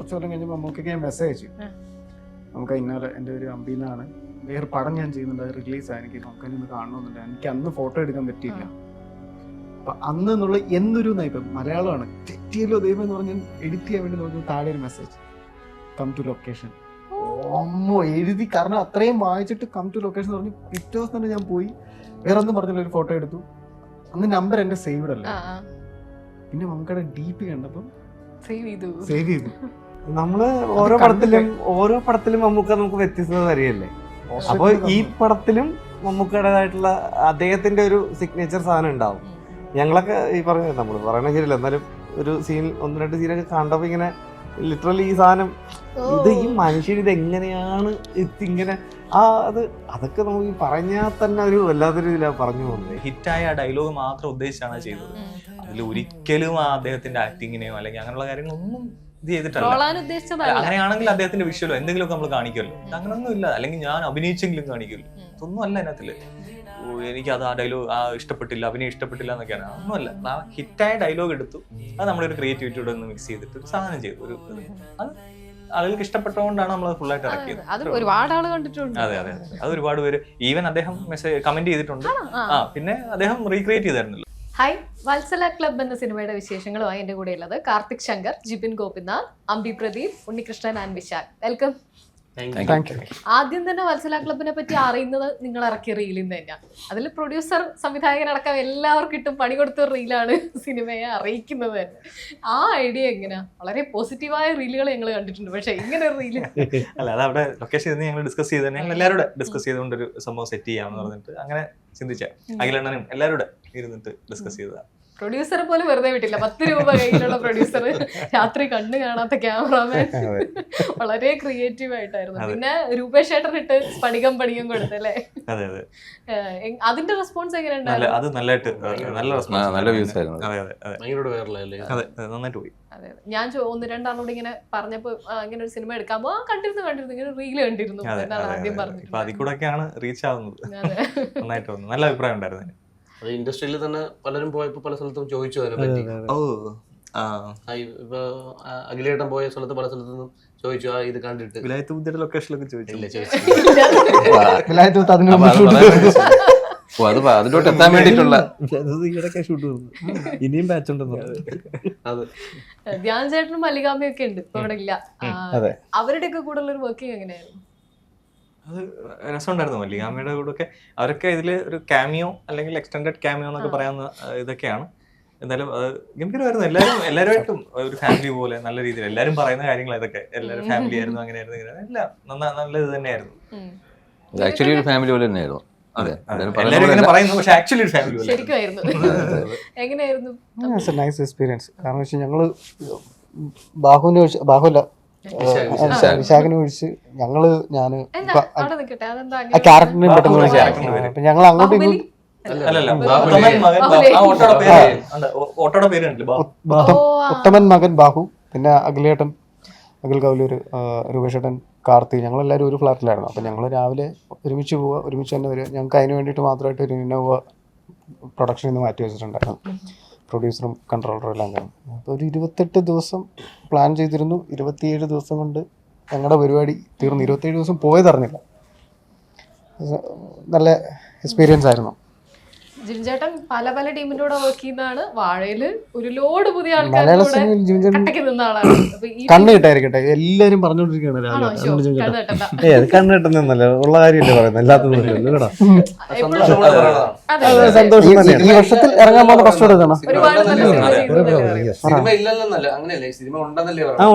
കുറച്ച് കൊല്ലം കഴിഞ്ഞപ്പോൾ നമുക്കൊക്കെ ഞാൻ മെസ്സേജ് അയച്ചു, നമുക്ക് ഇന്നലെ എൻ്റെ ഒരു അമ്പീന്നാണ്, വേറെ പടം ഞാൻ ചെയ്യുന്നുണ്ട്, അത് റിലീസാണ്, എനിക്ക് നമുക്കൊന്ന് കാണണമെന്നുണ്ട്. എനിക്ക് അന്ന് ഫോട്ടോ എടുക്കാൻ പറ്റിയില്ല. അപ്പൊ അന്ന് എന്നുള്ള എന്നൊരു ഇപ്പം മലയാളമാണ്, തെറ്റിയല്ലോ ദൈവം എന്ന് പറഞ്ഞ് എഡിറ്റ് ചെയ്യാൻ വേണ്ടി നോക്കി താഴെ ഒരു മെസ്സേജ്, കം ടു ലൊക്കേഷൻ. അമ്മോ എഴുതി, കാരണം അത്രയും വായിച്ചിട്ട് കം ടു ലൊക്കേഷൻ പറഞ്ഞു. പിറ്റേ ദിവസം തന്നെ ഞാൻ പോയി, വേറെ ഒന്നും പറഞ്ഞില്ല, ഒരു ഫോട്ടോ എടുത്തു. അന്ന് നമ്പർ എന്റെ സേവ്ഡ് അല്ല, പിന്നെ നമുക്കടെ DP കണ്ടപ്പം സേവ് ചെയ്തു. നമ്മള് ഓരോ പടത്തിലും നമുക്ക് വ്യത്യസ്തത വരികയല്ലേ. അപ്പൊ ഈ പടത്തിലും മമ്മൂക്കയുടേതായിട്ടുള്ള അദ്ദേഹത്തിന്റെ ഒരു സിഗ്നേച്ചർ സാധനം ഉണ്ടാവും. ഞങ്ങളൊക്കെ ഈ നമ്മള് പറയണ ശരിയല്ല, എന്നാലും ഒരു സീൻ 1-2 സീനൊക്കെ കണ്ടപ്പോ ഇങ്ങനെ ലിറ്ററലി ഈ സാധനം ഇത് ഈ മനുഷ്യൻ ഇത് എങ്ങനെയാണ് ഇങ്ങനെ അതൊക്കെ നമുക്ക് പറഞ്ഞാൽ തന്നെ ഒരു വല്ലാത്തൊരു ഇതിലാ പറഞ്ഞു പോകുന്നത്. ഹിറ്റായ ആ ഡയലോഗ് മാത്രം ഉദ്ദേശിച്ചാണ് ചെയ്തത്. അതിൽ ഒരിക്കലും ആ അദ്ദേഹത്തിന്റെ ആക്ടിങ്ങിനെയോ അല്ലെങ്കിൽ അങ്ങനെയുള്ള കാര്യങ്ങളൊന്നും ഇത് ചെയ്തിട്ടല്ല. അങ്ങനെയാണെങ്കിൽ അദ്ദേഹത്തിന്റെ വിഷ്വലോ എന്തെങ്കിലുമൊക്കെ നമ്മൾ കാണിക്കുമല്ലോ, അങ്ങനൊന്നും ഇല്ല. അല്ലെങ്കിൽ ഞാൻ അഭിനയിച്ചെങ്കിലും കാണിക്കുമല്ലോ, ഇതൊന്നും അല്ല അതിനകത്തില്. എനിക്ക് അത് ആ ഡയലോഗ് ഇഷ്ടപ്പെട്ടില്ല, അഭിനയം ഇഷ്ടപ്പെട്ടില്ല എന്നൊക്കെയാണ്. ഒന്നുമല്ല, ആ ഹിറ്റായ ഡയലോഗ് എടുത്തു, അത് നമ്മളൊരു ക്രിയേറ്റിവിറ്റിയോടെ ഒന്ന് മിക്സ് ചെയ്തിട്ട് ഒരു സാധനം ചെയ്തു. അത് ആളുകൾക്ക് ഇഷ്ടപ്പെട്ടതുകൊണ്ടാണ് നമ്മൾ ഫുള്ളായിട്ട് ഇറക്കിയത്. ഒരുപാട് ആള് കണ്ടിട്ടുണ്ട്. അതെ അതെ, അത് ഒരുപാട് പേര് ഈവൻ അദ്ദേഹം കമന്റ് ചെയ്തിട്ടുണ്ട്. പിന്നെ അദ്ദേഹം റീക്രിയേറ്റ് ചെയ്തായിരുന്നല്ലോ. ഹായ്, വത്സല ക്ലബ് എന്ന സിനിമയുടെ വിശേഷങ്ങളുമായി എന്റെ കൂടെ ഉള്ളത് കാർത്തിക് ശങ്കർ, ജിബിൻ ഗോപിനാഥ്, അംബി പ്രദീപ്, ഉണ്ണികൃഷ്ണൻ ആൻഡ് വിശാൽ. വെൽക്കം. ആദ്യം തന്നെ വത്സല ക്ലബിനെ പറ്റി അറിയുന്നത് നിങ്ങൾ ഇറക്കിയ റീലിൽ നിന്ന് തന്നെയാണ്. അതിൽ പ്രൊഡ്യൂസർ, സംവിധായകനടക്കം എല്ലാവർക്കും ഇട്ടും പണി കൊടുത്ത റീലാണ് സിനിമയെ അറിയിക്കുന്നത്. ആ ഐഡിയ എങ്ങനെയാ? വളരെ പോസിറ്റീവായ റീലുകൾ ഞങ്ങൾ കണ്ടിട്ടുണ്ട്, പക്ഷെ ഇങ്ങനെ ഒരു റീല് അല്ല, അത് അവിടെ ലൊക്കേഷൻ ഞങ്ങൾ ഡിസ്കസ് ചെയ്ത് ഞങ്ങൾ എല്ലാവരും ഡിസ്കസ് ചെയ്തുകൊണ്ടൊരു സംഭവം സെറ്റ് ചെയ്യാമെന്ന് പറഞ്ഞിട്ട് അങ്ങനെ ചിന്തിച്ച അഖിലണ്ണനും എല്ലാവരും ഇരുന്നിട്ട് ഡിസ്കസ് ചെയ്തതാണ്. പ്രൊഡ്യൂസറെ പോലും വെറുതെ വിട്ടില്ല. 10 രൂപ കയ്യിലുള്ള പ്രൊഡ്യൂസർ, രാത്രി കണ്ണ് കാണാത്ത ക്യാമറാമാൻ, വളരെ ക്രിയേറ്റീവ് ആയിട്ടായിരുന്നു. പിന്നെ രൂപേഷ് ചേട്ടൻ ഇട്ട് സ്പടികം കൊടുത്തല്ലേ? അതിന്റെ റെസ്പോൺസ് എങ്ങനെയുണ്ടായിരുന്നു? അത് നല്ലതായിട്ട് നല്ല റെസ്പോൺസ്, നല്ല വ്യൂസ് ആയിരുന്നു. നന്നായിട്ട് പോയി. അതെ, ഞാൻ 1-2 ഇങ്ങനെ പറഞ്ഞപ്പോ ഇങ്ങനെ ഒരു സിനിമ എടുക്കാൻ പോ കണ്ടിരുന്നു ഇങ്ങനെ റീല് കണ്ടിരുന്നു എന്നാണ് ആദ്യം പറഞ്ഞത്. അതിൽ കൂടെ ഒക്കെയാണ് റീച്ച് ആവുന്നത്. നന്നായിട്ട് വന്നു, നല്ല അഭിപ്രായം ഉണ്ടായിരുന്നു. അത് ഇൻഡസ്ട്രിയിൽ തന്നെ പലരും പോയപ്പോ പല സ്ഥലത്തും ചോദിച്ചു അതിനെ പറ്റി. ഇപ്പൊ അഖിലേട്ടൻ പോയ സ്ഥലത്ത് പല സ്ഥലത്തും ചോദിച്ചു, ഇത് കണ്ടിട്ട് വിലായത്ത് ലൊക്കേഷനിലൊക്കെ ചോദിച്ചില്ല. അതിലോട്ട് എത്താൻ വേണ്ടിട്ടുള്ള ഇനിയും ബാച്ച് ഉണ്ടെന്ന്. ധ്യാൻ ചേട്ടനും മല്ലികാമ്മയും ഒക്കെ ഉണ്ട്, ഇപ്പൊ ഇവിടെ ഇല്ല. അവരുടെയൊക്കെ കൂടെ ഉള്ള ഒരു വർക്കിംഗ് എങ്ങനെയായിരുന്നു? അത് രസമുണ്ടായിരുന്നു. മല്ലികാമ്മയുടെ കൂടെ ഒക്കെ അവരൊക്കെ ഇതിൽ ഒരു ക്യാമിയോ അല്ലെങ്കിൽ എക്സ്റ്റൻഡഡ് ക്യാമിയോ എന്നൊക്കെ പറയാവുന്ന ഇതൊക്കെയാണ്. എന്തായാലും അത് ഗംഭീരമായിരുന്നു. എല്ലാവരുമായിട്ടും ഒരു ഫാമിലി പോലെ നല്ല രീതിയിൽ എല്ലാവരും പറയുന്ന കാര്യങ്ങൾ ഇതൊക്കെ. എല്ലാവരും ഫാമിലി ആയിരുന്നു, അങ്ങനെയായിരുന്നു, എല്ലാം നല്ല ഇത് തന്നെയായിരുന്നു. ആക്ച്വലി ഒരു ഫാമിലി പോലെ തന്നെയായിരുന്നു. Nice experience. കാരണം വെച്ചാൽ ഞങ്ങള് ബാഹുല വിശാഖിനെ ഒഴിച്ച് ഞാന് ആ ക്യാരക്ടറിനെ പെട്ടെന്ന് അപ്പൊ ഞങ്ങൾ അങ്ങോട്ടും ഉത്തമൻ മകൻ ബാഹു, പിന്നെ അഖിൽ കൗലൂര്, രൂപേഷേട്ടൻ, കാർത്തി, ഞങ്ങളെല്ലാവരും ഒരു ഫ്ലാറ്റിലായിരുന്നു. അപ്പം ഞങ്ങൾ രാവിലെ ഒരുമിച്ച് പോവുക, ഒരുമിച്ച് തന്നെ വരിക. ഞങ്ങൾക്ക് അതിന് വേണ്ടിയിട്ട് മാത്രമായിട്ട് ഒരു ഇന്നോവ പ്രൊഡക്ഷനിൽ നിന്ന് മാറ്റി വെച്ചിട്ടുണ്ടായിരുന്നു. പ്രൊഡ്യൂസറും കൺട്രോളറും എല്ലാം കാണും. അപ്പോൾ ഒരു 28 ദിവസം പ്ലാൻ ചെയ്തിരുന്നു. 27 ദിവസം കൊണ്ട് ഞങ്ങളുടെ പരിപാടി തീർന്നു. 27 ദിവസം പോയതറിഞ്ഞില്ല. നല്ല എക്സ്പീരിയൻസ് ആയിരുന്നു. ജിൻചേട്ടൻ പല ടീമിന്റെ കൂടെ വർക്ക് ചെയ്യുന്നതാണ്. വാഴയില് ഒരു ലോഡ് പുതിയ മലയാള സിനിമയിൽ കണ്ണ് കിട്ടായിരിക്കട്ടെ, എല്ലാരും പറഞ്ഞോണ്ടിരിക്കുകയാണ്. കണ്ണ് കിട്ടുന്നല്ല ഉള്ള കാര്യമല്ലേ പറയുന്നത്, എല്ലാത്തും സന്തോഷം. ഈ വർഷത്തിൽ ഇറങ്ങാൻ പോകുന്ന ഫസ്റ്റ്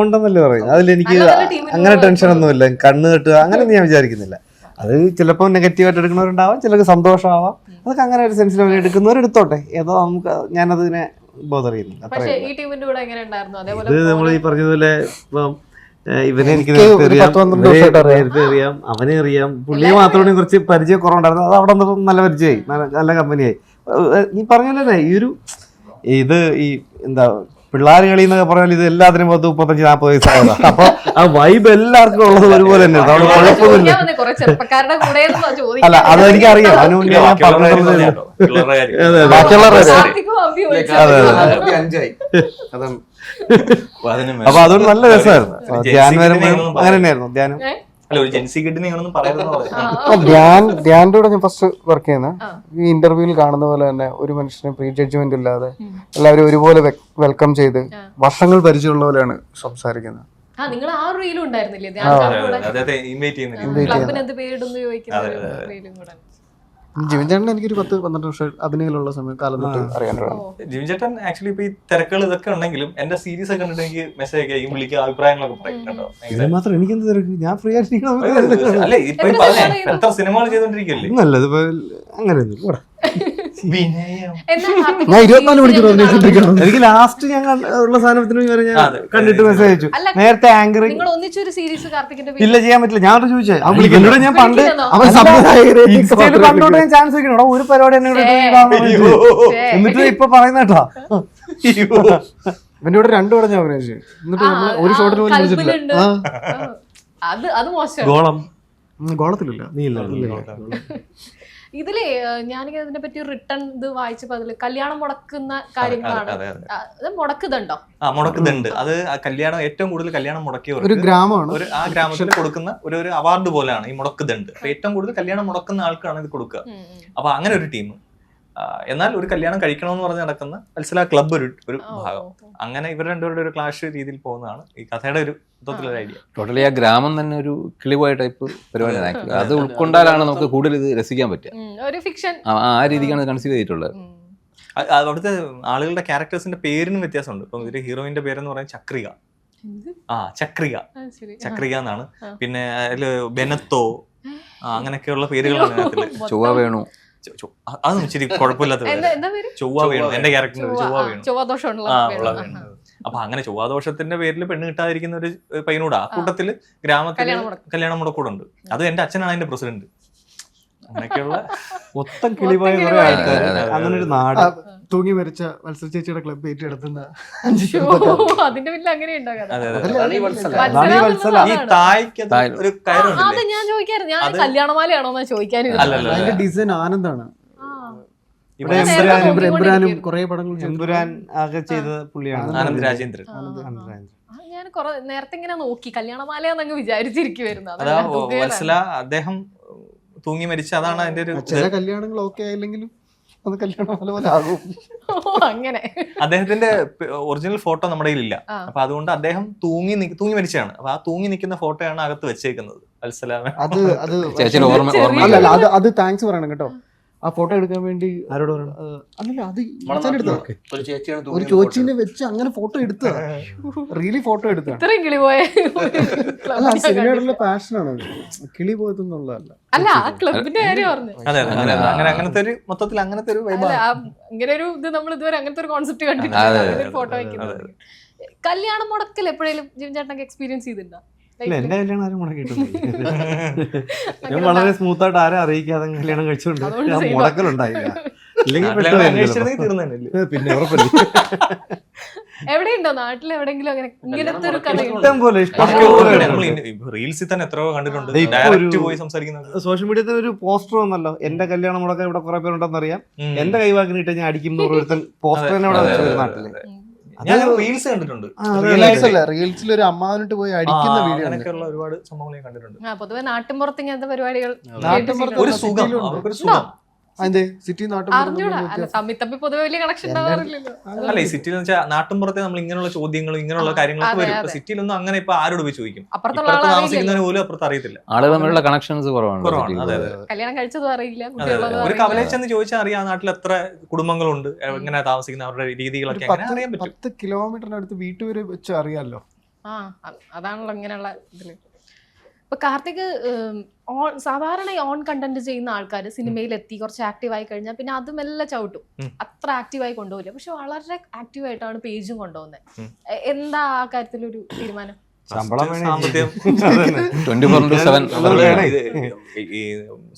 ഉണ്ടെന്നല്ലേ പറയും. അതിലെനിക്ക് അങ്ങനെ ടെൻഷനൊന്നുമില്ല. കണ്ണ് കെട്ടുക അങ്ങനെയൊന്നും ഞാൻ വിചാരിക്കുന്നില്ല. അത് ചിലപ്പോൾ നെഗറ്റീവായിട്ട് എടുക്കുന്നവരുണ്ടാവാം, ചിലർക്ക് സന്തോഷമാവാം. അതൊക്കെ അങ്ങനെ ഒരു സെൻസിറ്റീവ് എടുക്കുന്നവരെടുത്തോട്ടെ, ഏതോ നമുക്ക് ഞാനതിനെ ബോധർ ചെയ്യുന്നില്ല. ഇത് നമ്മൾ ഈ പറഞ്ഞതുപോലെ ഇപ്പം ഇവനെ എനിക്ക് നേരത്തെ അറിയാം, അവനെ അറിയാം. പുള്ളിയെ മാത്രമാണ് കുറച്ച് പരിചയം കുറവുണ്ടായിരുന്നു. അത് അവിടെ വന്നപ്പോൾ നല്ല പരിചയമായി, നല്ല കമ്പനിയായി. ഈ പറഞ്ഞല്ലേ ഇത് ഈ എന്താ പിള്ളേർ കളി എന്നൊക്കെ പറഞ്ഞാൽ ഇത് എല്ലാത്തിനും 35-40 വയസ്സായതാ. അപ്പൊ ആ വൈബ് എല്ലാവർക്കും ഉള്ളത് ഒരുപോലെ തന്നെ, കുഴപ്പമൊന്നുമില്ല. അല്ല, അതെനിക്കറിയാം. അതിന് മുന്നേ ഞാൻ പറഞ്ഞിട്ടുള്ളത് അമ്പി വിളിച്ചു. 5 അതാണ്. അപ്പൊ അതൊരു നല്ല രസമായിരുന്നു. ധ്യാൻ വരുമ്പോ അങ്ങനെ തന്നെയായിരുന്നു ധ്യാനം. അല്ല, ഒരു ജെൻസി കിഡിനെ ഇങ്ങനൊന്നും പറയുന്നത് ധ്യാൻ്റെ കൂടെ ഞാൻ ഫസ്റ്റ് വർക്ക് ചെയ്യുന്ന ഈ ഇന്റർവ്യൂവിൽ കാണുന്ന പോലെ തന്നെ ഒരു മനുഷ്യനെ പ്രീ ജഡ്ജ്മെന്റ് ഇല്ലാതെ എല്ലാവരും ഒരുപോലെ വെൽക്കം ചെയ്ത് വർഷങ്ങൾ പരിചയമുള്ള പോലെയാണ് സംസാരിക്കുന്നത്. നിങ്ങൾ ആ റീലും ഉണ്ടായിരുന്നില്ലേ അദ്ദേഹത്തെ ഇൻവൈറ്റ് ചെയ്യുന്നില്ല. ക്ലബിന് എന്ത് പേരിടുന്നു ചോദിക്കുന്ന റീലും കൂടെ. ജിവിൻ ചേട്ടൻ എനിക്കൊരു 10-12 വർഷം അഭിനയിലുള്ള സമയം കാലം തൊട്ട് അറിയാനാണ്. ജിവിൻ ചേട്ടൻ ആക്ച്വലി ഇപ്പൊ ഈ തിരക്കുകൾ ഇതൊക്കെ ഉണ്ടെങ്കിലും എന്റെ സീരീസ് ഒക്കെ കണ്ടിട്ട് എനിക്ക് മെസ്സേജ് അയക്കും, വിളിക്കുക, അഭിപ്രായങ്ങളൊക്കെ പറയും കേട്ടോ. ഇത് മാത്രം എനിക്കെന്ത് തിരക്ക്, ഞാൻ ഫ്രീ ആയിട്ട് അല്ലെ ഇപ്പൊ ഈ പറഞ്ഞ എത്ര സിനിമകൾ ചെയ്തോണ്ടിരിക്കല്ലേ. നല്ലത് അങ്ങനെയൊന്നും എന്നാ 24 മണിക്കൂർ എനിക്ക് ലാസ്റ്റ് ഞാൻ ഉള്ള സാധനത്തിന് വരെ ഞാൻ കണ്ടിട്ട് മെസ്സേജ് അയച്ചു. നേരത്തെ ആങ്കർ നിങ്ങൾ ഒന്നിച്ചൊരു സീരീസ് കാർത്തികിന്റെ ഇല്ല ചെയ്യാൻ പറ്റില്ല. ഞാൻ ചോദിച്ചേ എന്നോട് ഞാൻ പണ്ട് കണ്ടോട്ട് ഞാൻ ചാൻസ് വെക്കണോ ഒരു പരിപാടി എന്നോട് എന്നിട്ട് ഇപ്പൊ പറയുന്ന കേട്ടോ. ഇവന്റെ കൂടെ 2 പടം ഞാൻ അഭിനയിച്ചു. എന്നിട്ട് ഒരു ഷോട്ടിൽ പോലും വിളിച്ചിട്ടില്ല. അത് മോശം. ഗോളത്തിലില്ല. നീ ഇല്ല. ഇതില് ഞാനിങ്ങനെ അതിനെ പറ്റി റിട്ടേൺ ഇത് വായിച്ചപ്പോ അതില് കല്യാണം മുടക്കുന്ന കാര്യങ്ങളാണ്. അത് മുടക്കുന്നുണ്ടോ? മുടക്കുന്നുണ്ട്. അത് കല്യാണം ഏറ്റവും കൂടുതൽ കല്യാണം മുടക്കിയ ഒരു ഗ്രാമമാണ്. ഒരു ആ ഗ്രാമത്തിൽ കൊടുക്കുന്ന ഒരു അവാർഡ് പോലെയാണ് ഈ മുടക്കുന്നുണ്ട്. അപ്പൊ ഏറ്റവും കൂടുതൽ കല്യാണം മുടക്കുന്ന ആൾക്കാണ് ഇത് കൊടുക്കുക. അപ്പൊ അങ്ങനെ ഒരു ടീം. എന്നാൽ ഒരു കല്യാണം കഴിക്കണമെന്ന് പറഞ്ഞ് നടക്കുന്ന വത്സല ക്ലബ്ബ് ഒരു ഭാഗം. അങ്ങനെ ഇവർ രണ്ടുപേരുടെ ഒരു ക്ലാഷ് രീതിയിൽ പോകുന്നതാണ് ഈ കഥയുടെ ഒരു മൊത്തത്തിലൊരു ഐഡിയ. ടോട്ടലി ആ ഗ്രാമം തന്നെ ഒരു കിളിപോയ ടൈപ്പ് പരിപാടിയാണ്. അത് ഉൾക്കൊണ്ടാലാണ് നമുക്ക് കൂടുതൽ ഇത് രസിക്കാൻ പറ്റുക. ഒരു ഫിക്ഷൻ ആ രീതിക്കാണ് കൺസീവ് ചെയ്തിട്ടുള്ളത്. അവിടുത്തെ ആളുകളുടെ ക്യാരക്ടേഴ്സിന്റെ പേരിനും വ്യത്യാസമുണ്ട്. ഇപ്പം ഇതിന്റെ ഹീറോയിന്റെ പേരെന്ന് പറയുന്നത് ചക്രിക. ചക്രിക എന്നാണ്. പിന്നെ അതില് ബെനത്തോ അങ്ങനെയൊക്കെയുള്ള പേരുകളാണ് അതില്. ചൊവ്വ വേണു, അതൊന്നും ഇച്ചിരി കുഴപ്പമില്ലാത്ത ചൊവ്വ വേണു. എന്റെ ക്യാരക്ടർ ചൊവ്വ വേണു. അപ്പൊ അങ്ങനെ ചൊവ്വാദോഷത്തിന്റെ പേരിൽ പെണ്ണ് കിട്ടാതിരിക്കുന്ന ഒരു പയ്യനൂടെ ആ കൂട്ടത്തില് ഗ്രാമത്തിൽ കല്യാണം മുടക്കൂടുണ്ട്. അത് എന്റെ അച്ഛനാണ് അതിന്റെ പ്രസിഡന്റ്. അങ്ങനെയൊക്കെയുള്ള മൊത്തം കിളിപോയ കുറെ ആൾക്കാർ. അങ്ങനെ ഒരു നാട്. തൂങ്ങി മരിച്ച വത്സല ചേച്ചിയുടെ ക്ലബ്ബ് ഏറ്റെടുത്തുന്ന അതിന്റെ പിന്നിൽ അങ്ങനെ ഈ തായ്ക്ക് ഒരു കയറുണ്ട്. അത് ഞാൻ ചോദിക്കായിരുന്നു. ഞാൻ കല്യാണമാലയാണോന്നാ ചോദിക്കാനും. അതിന്റെ ഡിസൈൻ ആനന്ദാണ്. ഇവിടെ എമ്പുരാനും കുറെ പടങ്ങൾ എമ്പുരാൻ ആകെ ചെയ്ത പുള്ളിയാണ് ആനന്ദ് രാജേന്ദ്രൻ. ഞാൻ നേരത്തെ ഇങ്ങനെ നോക്കി കല്യാണമാലയാന്നങ്ങ് വിചാരിച്ചിരിക്കുവായിരുന്നു. അതാ വത്സല അദ്ദേഹം തൂങ്ങി മരിച്ച അതാണ് അതിന്റെ ഒരു. ചില കല്യാണങ്ങൾ ഓക്കെ ആയില്ലെങ്കിലും അത് കല്യാണം പോലെ ആകും. അങ്ങനെ അദ്ദേഹത്തിന്റെ ഒറിജിനൽ ഫോട്ടോ നമ്മുടെ കയ്യിലില്ല. അപ്പൊ അതുകൊണ്ട് അദ്ദേഹം തൂങ്ങി മരിച്ചതാണ്. അപ്പൊ ആ തൂങ്ങി നിൽക്കുന്ന ഫോട്ടോയാണ് അകത്ത് വെച്ചേക്കുന്നത്. വത്സല അത് താങ്ക്സ് പറയണം കേട്ടോ. ആ ഫോട്ടോ എടുക്കാൻ വേണ്ടി ആരോട് പറയണം? അല്ലല്ല, അത് ഒരു ചോച്ചിനെ വെച്ച് അങ്ങനെ ഫോട്ടോ എടുത്ത റിയലി ഫോട്ടോ എടുത്ത സിനിമയോടുള്ള പാഷനാണ്. കിളി പോയതെന്നുള്ളതല്ല. അല്ല, ആ ക്ലബിന്റെ കാര്യം പറഞ്ഞു. അങ്ങനത്തെ ഒരു മൊത്തത്തിൽ അങ്ങനത്തെ ഒരു ഇങ്ങനെ ഒരു ഇത് നമ്മൾ ഇതുവരെ അങ്ങനത്തെ ഒരു കോൺസെപ്റ്റ് കണ്ടിട്ടില്ല. ഫോട്ടോ വയ്ക്കുന്നത്. കല്യാണം മുടക്കൽ എപ്പോഴേലും ജിവിൻ ചേട്ടനൊക്കെ എക്സ്പീരിയൻസ് ചെയ്തിട്ടുണ്ടോ? ഇല്ല, എന്റെ കല്യാണം ആരും മുടക്കിയിട്ടില്ല. ഞാൻ വളരെ സ്മൂത്ത് ആയിട്ട് ആരും അറിയിക്കാതെ കല്യാണം കഴിച്ചുകൊണ്ട് മുടക്കലുണ്ടായില്ല. പിന്നെ ഉറപ്പല്ലേ. എവിടെയുണ്ടോ നാട്ടിൽ എവിടെയെങ്കിലും അങ്ങനെ ഇങ്ങനത്തെ ഒരു കഥ? ഇഷ്ടം പോലെ റീൽസിൽ തന്നെ എത്രയോ കണ്ടിട്ടുണ്ട്. ഡയറക്റ്റ് പോയി സംസാരിക്കുന്നത്. സോഷ്യൽ മീഡിയത്തിൽ ഒരു പോസ്റ്റർ വന്നല്ലോ, എന്റെ കല്യാണം മുടക്കാൻ ഇവിടെ കുറെ പേരുണ്ടെന്ന് അറിയാം, എന്റെ കൈവാക്കിനിട്ട് ഞാൻ അടിക്കും ഓരോരുത്തർ പോസ്റ്റർ തന്നെ ഇവിടെ വെച്ചു നാട്ടില്. ഞാൻ റീൽസ് കണ്ടിട്ടുണ്ട്. റീൽസിൽ ഒരു അമ്മാവനിട്ട് പോയി അടിക്കുന്ന വീഡിയോ അങ്ങനെയൊക്കെയുള്ള ഒരുപാട് സംഭവങ്ങൾ ഞാൻ കണ്ടിട്ടുണ്ട്. പൊതുവെ നാട്ടിൻപുറത്ത് ഇങ്ങനത്തെ പരിപാടികൾ ഒരു സുഖം. സിറ്റി തമ്മിൽ പൊതുവെ വലിയ കണക്ഷൻ ഉണ്ടാവാറില്ലല്ലോ. അല്ല, ഈ സിറ്റിയിൽ വെച്ചാൽ നാട്ടിൻപുറത്തെ നമ്മൾ ഇങ്ങനെയുള്ള ചോദ്യങ്ങളും ഇങ്ങനെയുള്ള കാര്യങ്ങളൊക്കെ വരും. സിറ്റിയിലൊന്നും അങ്ങനെ ഇപ്പൊ ആരോട് പോയി ചോദിക്കും? അപ്പുറത്ത് താമസിക്കുന്നതിന് പോലും അപ്പുറത്ത് അറിയത്തില്ല. ആളുകൾ തമ്മിലുള്ള കണക്ഷൻസ് കുറവാണ്. കല്യാണം കഴിച്ചതും അറിയില്ല. ഒരു കവലേച്ചെന്ന് ചോദിച്ചാൽ അറിയാം നാട്ടിൽ എത്ര കുടുംബങ്ങളുണ്ട്, എങ്ങനെ താമസിക്കുന്ന അവരുടെ രീതികളൊക്കെ അറിയാൻ പറ്റും. 10 കിലോമീറ്ററിനടുത്ത് വീട്ടുപേര് വെച്ച് അറിയാലോ. അതാണല്ലോ ഇങ്ങനെയുള്ള ഇതില്. ഇപ്പൊ കാർത്തിക് സാധാരണ ഓൺ കണ്ടന്റ് ചെയ്യുന്ന ആൾക്കാർ സിനിമയിലെത്തി കുറച്ച് ആക്റ്റീവായി കഴിഞ്ഞാൽ പിന്നെ അത് മെല്ലെ ചവിട്ടും. അത്ര ആക്റ്റീവായി കൊണ്ടുപോകില്ല. പക്ഷെ വളരെ ആക്റ്റീവായിട്ടാണ് പേജും കൊണ്ടുപോകുന്നത്. എന്താ ആ കാര്യത്തിലൊരു തീരുമാനം? ഈ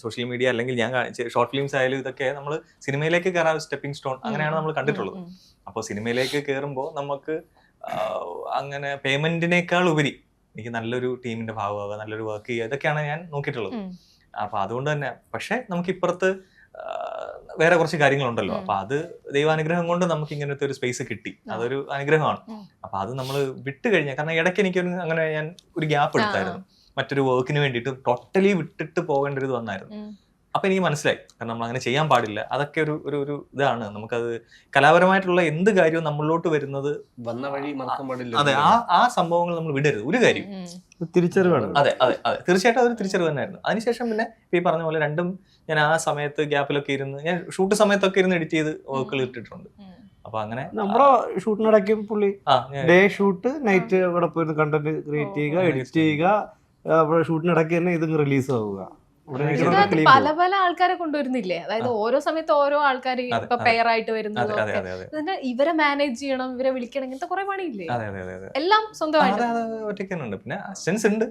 സോഷ്യൽ മീഡിയ അല്ലെങ്കിൽ ഞാൻ ഷോർട്ട് ഫിലിംസ് ആയാലും ഇതൊക്കെ നമ്മൾ സിനിമയിലേക്ക് കയറാൻ സ്റ്റെപ്പിംഗ് സ്റ്റോൺ അങ്ങനെയാണ് നമ്മൾ കണ്ടിട്ടുള്ളത്. അപ്പോൾ സിനിമയിലേക്ക് കയറുമ്പോൾ നമുക്ക് അങ്ങനെ പേയ്മെന്റിനേക്കാൾ ഉപരി എനിക്ക് നല്ലൊരു ടീമിന്റെ ഭാഗമാവുക, നല്ലൊരു വർക്ക് ചെയ്യുക, ഇതൊക്കെയാണ് ഞാൻ നോക്കിയിട്ടുള്ളത്. അപ്പൊ അതുകൊണ്ട് തന്നെ പക്ഷെ നമുക്ക് ഇപ്പുറത്ത് വേറെ കുറച്ച് കാര്യങ്ങളുണ്ടല്ലോ. അപ്പൊ അത് ദൈവാനുഗ്രഹം കൊണ്ട് നമുക്ക് ഇങ്ങനത്തെ ഒരു സ്പേസ് കിട്ടി. അതൊരു അനുഗ്രഹമാണ്. അപ്പൊ അത് നമ്മൾ വിട്ട് കഴിഞ്ഞാൽ, കാരണം ഇടയ്ക്ക് എനിക്കൊരു അങ്ങനെ ഞാൻ ഒരു ഗ്യാപ്പ് എടുത്തായിരുന്നു മറ്റൊരു വർക്കിന് വേണ്ടിയിട്ട്, ടോട്ടലി വിട്ടിട്ട് പോകേണ്ട ഒരു ഇത് വന്നായിരുന്നു. അപ്പൊ എനിക്ക് മനസ്സിലായി, കാരണം നമ്മൾ അങ്ങനെ ചെയ്യാൻ പാടില്ല. അതൊക്കെ ഒരു ഇതാണ്. നമുക്കത് കലാപരമായിട്ടുള്ള എന്ത് കാര്യവും നമ്മളിലോട്ട് വരുന്നത് വന്ന വഴി മറക്കാൻ പാടില്ല. അതെ, ആ സംഭവങ്ങൾ നമ്മൾ വിടരുത് ഒരു കാര്യം. തിരിച്ചറിവാണ്. അതെ അതെ അതെ, തീർച്ചയായിട്ടും അതൊരു തിരിച്ചറിവ് തന്നെയായിരുന്നു. അതിനുശേഷം പിന്നെ ഈ പറഞ്ഞ പോലെ രണ്ടും ഞാൻ ആ സമയത്ത് ഗ്യാപ്പിലൊക്കെ ഇരുന്ന്, ഞാൻ ഷൂട്ട് സമയത്തൊക്കെ ഇരുന്ന് എഡിറ്റ് ചെയ്ത് വർക്കുകൾ ഇട്ടിട്ടുണ്ട്. അപ്പൊ അങ്ങനെ നമ്മുടെ ഷൂട്ടിനിടയ്ക്കും പുള്ളി ഡേ ഷൂട്ട്, നൈറ്റ് ഇവിടെ പോയിരുന്ന് കണ്ടന്റ് ക്രിയേറ്റ് ചെയ്യുക, എഡിറ്റ് ചെയ്യുക, ഷൂട്ടിനിടയ്ക്ക് തന്നെ ഇത് റിലീസ് ആവുക. പല പല ആൾക്കാരെ കൊണ്ടുവരുന്നില്ലേ? അതായത് ഓരോ സമയത്ത് ഓരോ ആൾക്കാർ ഇപ്പൊ പെയർ ആയിട്ട് വരുന്നത്, ഇവരെ മാനേജ് ചെയ്യണം, ഇവരെ വിളിക്കണം, ഇങ്ങനത്തെ കുറെ പണിയില്ലേ? എല്ലാം സ്വന്തമായിട്ട് ഒറ്റയ്ക്ക് ഉണ്ട്. പിന്നെ അസിസ്റ്റൻസ് ഉണ്ട്,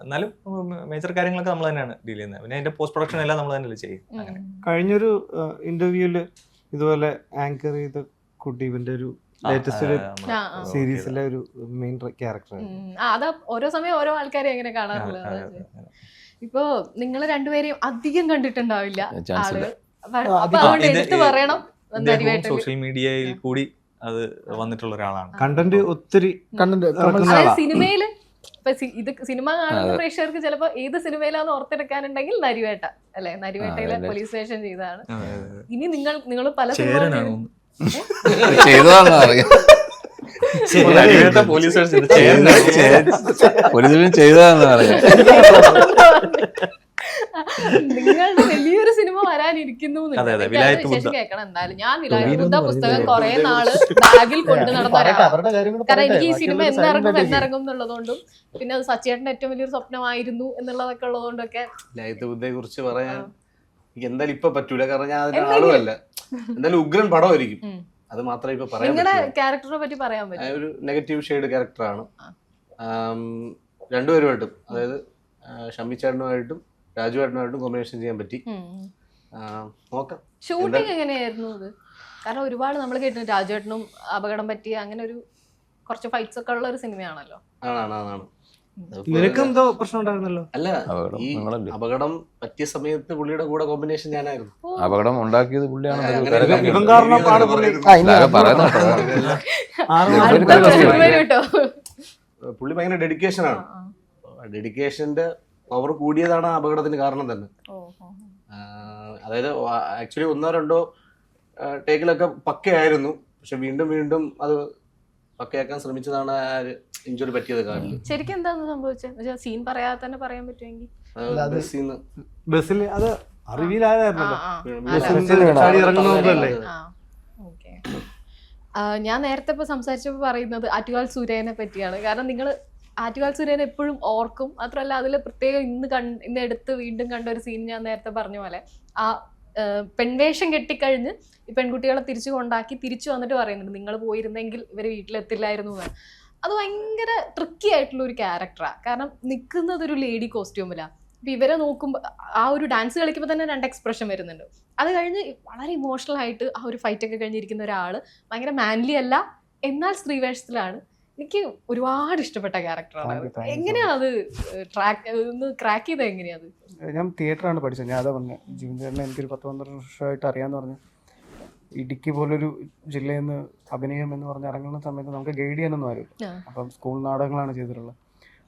എന്നാലും മേജർ കാര്യങ്ങളൊക്കെ നമ്മൾ തന്നെയാണ് ഡീൽ ചെയ്യുന്നത്. പിന്നെ അതിന്റെ പോസ്റ്റ് പ്രൊഡക്ഷൻ എല്ലാം നമ്മൾ തന്നെയല്ലേ ചെയ്യും. അങ്ങനെ കഴിഞ്ഞൊരു ഇന്റർവ്യൂല് ഇതുപോലെ ആങ്കർ ചെയ്ത കുട്ടി ഇവന്റെ ഒരു ലേറ്റസ്റ്റ് സീരീസിലെ ഒരു മെയിൻ ക്യാരക്ടർ. അതാ ഓരോ സമയം ഓരോ ആൾക്കാരെ എങ്ങനെ കാണാറുള്ളത്. ഇപ്പൊ നിങ്ങൾ രണ്ടുപേരെയും അധികം കണ്ടിട്ടുണ്ടാവില്ല ആള്. അപ്പൊ അതുകൊണ്ട് എടുത്ത് പറയണം, സോഷ്യൽ മീഡിയയിൽ കൂടി അത് വന്നിട്ടുള്ള ഒരാളാണ്. കണ്ടന്റ് ഒത്തിരി സിനിമയില് ഇപ്പൊ ഇത് സിനിമ കാണുന്ന പ്രേക്ഷകർക്ക് ചിലപ്പോ ഏത് സിനിമയിലാന്ന് ഓർത്തെടുക്കാനുണ്ടെങ്കിൽ നരിവേട്ട അല്ലെ, നരിവേട്ടയിലെ പോലീസ് സ്റ്റേഷൻ ചെയ്തതാണ്. ഇനി നിങ്ങൾ പല സിനിമ ചെയ്തതാണെന്ന് അറിയാം, പോലീസ് ചെയ്തതാണെന്ന് അറിയാം. നിങ്ങളുടെ വലിയൊരു സിനിമ വരാനിരിക്കുന്നു കേൾക്കണം. എന്തായാലും ഞാൻ വിലായത്ത് ബുദ്ധ പുസ്തകം കുറെ നാള് ബാഗിൽ കൊണ്ടു നടന്ന ഒരാളാണ്. കാരണം എനിക്ക് ഈ സിനിമ എന്നിറങ്ങും എന്നുള്ളതുകൊണ്ടും പിന്നെ അത് സച്ചേട്ടന്റെ ഏറ്റവും വലിയൊരു സ്വപ്നമായിരുന്നു എന്നുള്ളതൊക്കെ ഉള്ളതുകൊണ്ടൊക്കെ വിലായത്ത് ബുദ്ധയെ കുറിച്ച് പറയാൻ എനിക്ക് എന്തായാലും ഇപ്പൊ പറ്റൂല, കാരണം ഞാൻ അതിന്റെ ആളുമല്ല. എന്തായാലും ഉഗ്രൻ പടമായിരിക്കും, അത് മാത്രമേ ഇപ്പൊ പറയാൻ നിങ്ങളുടെ ക്യാരക്ടറിനെ പറ്റി പറയാൻ പറ്റും. ഒരു നെഗറ്റീവ് ഷെയ്ഡ് ക്യാരക്ടറാണ്. രണ്ടുപേരുമായിട്ടും, അതായത് ഷമ്മിച്ചേട്ടനുമായിട്ടും രാജുവേട്ടനുമായിട്ടും കോമ്പിനേഷൻ ചെയ്യാൻ പറ്റി. നോക്കാം. ഷൂട്ടിംഗ് എങ്ങനെയായിരുന്നു അത്? കാരണം ഒരുപാട് നമ്മൾ കേട്ടിട്ടുണ്ട് രാജുവേട്ടനും അപകടം പറ്റിയ അങ്ങനെ ഒരു കുറച്ച് ഫൈറ്റ്സ് ഒക്കെ ഉള്ള ഒരു സിനിമയാണല്ലോ. ആണ്. നിനക്കെന്തോ പ്രശ്നം ഉണ്ടായിരുന്നല്ലോ? അല്ല, ഈ അപകടം പറ്റിയ സമയത്ത് പുള്ളിയുടെ കൂടെ കോമ്പിനേഷൻ ഞാനായിരുന്നു. അപകടം ഉണ്ടാക്കിയത് പുള്ളിയാണ്. പുള്ളി ഭയങ്കര ഡെഡിക്കേഷനാണ്. ഡെഡിക്കേഷന്റെ പവർ കൂടിയതാണ് ആ അപകടത്തിന് കാരണം തന്നെ. അതായത് ആക്ച്വലി 1-2 ടേക്കിലൊക്കെ പക്കയായിരുന്നു, പക്ഷെ വീണ്ടും അത് പക്കയാക്കാൻ ശ്രമിച്ചതാണ് ഇഞ്ചുറി പറ്റിയത്. കാരണം ശരിക്കും എന്താണ് സംഭവിച്ചത്? സീൻ പറയാതെ തന്നെ പറയാൻ പറ്റുമെങ്കിൽ ബസ്സിൽ അത് അറിവിലായതായിരുന്നല്ലോ. ഞാൻ നേരത്തെ ഇപ്പൊ സംസാരിച്ചപ്പോ പറയുന്നത് ആറ്റുകാൽ സൂര്യനെ പറ്റിയാണ്. കാരണം നിങ്ങൾ ആറ്റുകാൽ സൂര്യനെ എപ്പോഴും ഓർക്കും. മാത്രമല്ല അതിൽ പ്രത്യേകം ഇന്ന് എടുത്ത് വീണ്ടും കണ്ട ഒരു സീൻ ഞാൻ നേരത്തെ പറഞ്ഞ പോലെ, ആ പെൺവേഷം കെട്ടിക്കഴിഞ്ഞ് ഈ പെൺകുട്ടികളെ തിരിച്ചു കൊണ്ടാക്കി തിരിച്ചു വന്നിട്ട് പറയുന്നുണ്ട് നിങ്ങൾ പോയിരുന്നെങ്കിൽ ഇവര് വീട്ടിലെത്തില്ലായിരുന്നു എന്ന്. അത് ഭയങ്കര ട്രിക്കി ആയിട്ടുള്ള ഒരു ക്യാരക്ടറാണ്. കാരണം നിൽക്കുന്നത് ഒരു ലേഡി കോസ്റ്റ്യൂമിലാണ്. ഇപ്പം ഇവരെ നോക്കുമ്പോൾ ആ ഒരു ഡാൻസ് കളിക്കുമ്പോൾ തന്നെ 2 എക്സ്പ്രഷൻ വരുന്നുണ്ട്. അത് കഴിഞ്ഞ് വളരെ ഇമോഷണൽ ആയിട്ട് ആ ഒരു ഫൈറ്റൊക്കെ കഴിഞ്ഞിരിക്കുന്ന ഒരാൾ ഭയങ്കര മാൻലി അല്ല, എന്നാൽ സ്ത്രീവേഷത്തിലാണ്. എനിക്ക് ഒരുപാട് ഇഷ്ടപ്പെട്ട ക്യാരക്ടറാണ്. എങ്ങനെയാണ് അത് ക്രാക്ക് ചെയ്തത്? എങ്ങനെയാണ്? ഞാൻ തിയേറ്ററാണ് പഠിച്ചത്. ഞാൻ അതാ പറഞ്ഞു, ജീവൻ ചേട്ടനെ എനിക്കൊരു 10-12 വർഷമായിട്ട് അറിയാമെന്ന് പറഞ്ഞു. ഇടുക്കി പോലൊരു ജില്ലയിൽ നിന്ന് അഭിനയം എന്ന് പറഞ്ഞ് ഇറങ്ങുന്ന സമയത്ത് നമുക്ക് ഗൈഡ് ചെയ്യാനൊന്നും ആരുമില്ല. അപ്പം സ്കൂൾ നാടകങ്ങളാണ് ചെയ്തിട്ടുള്ളത്.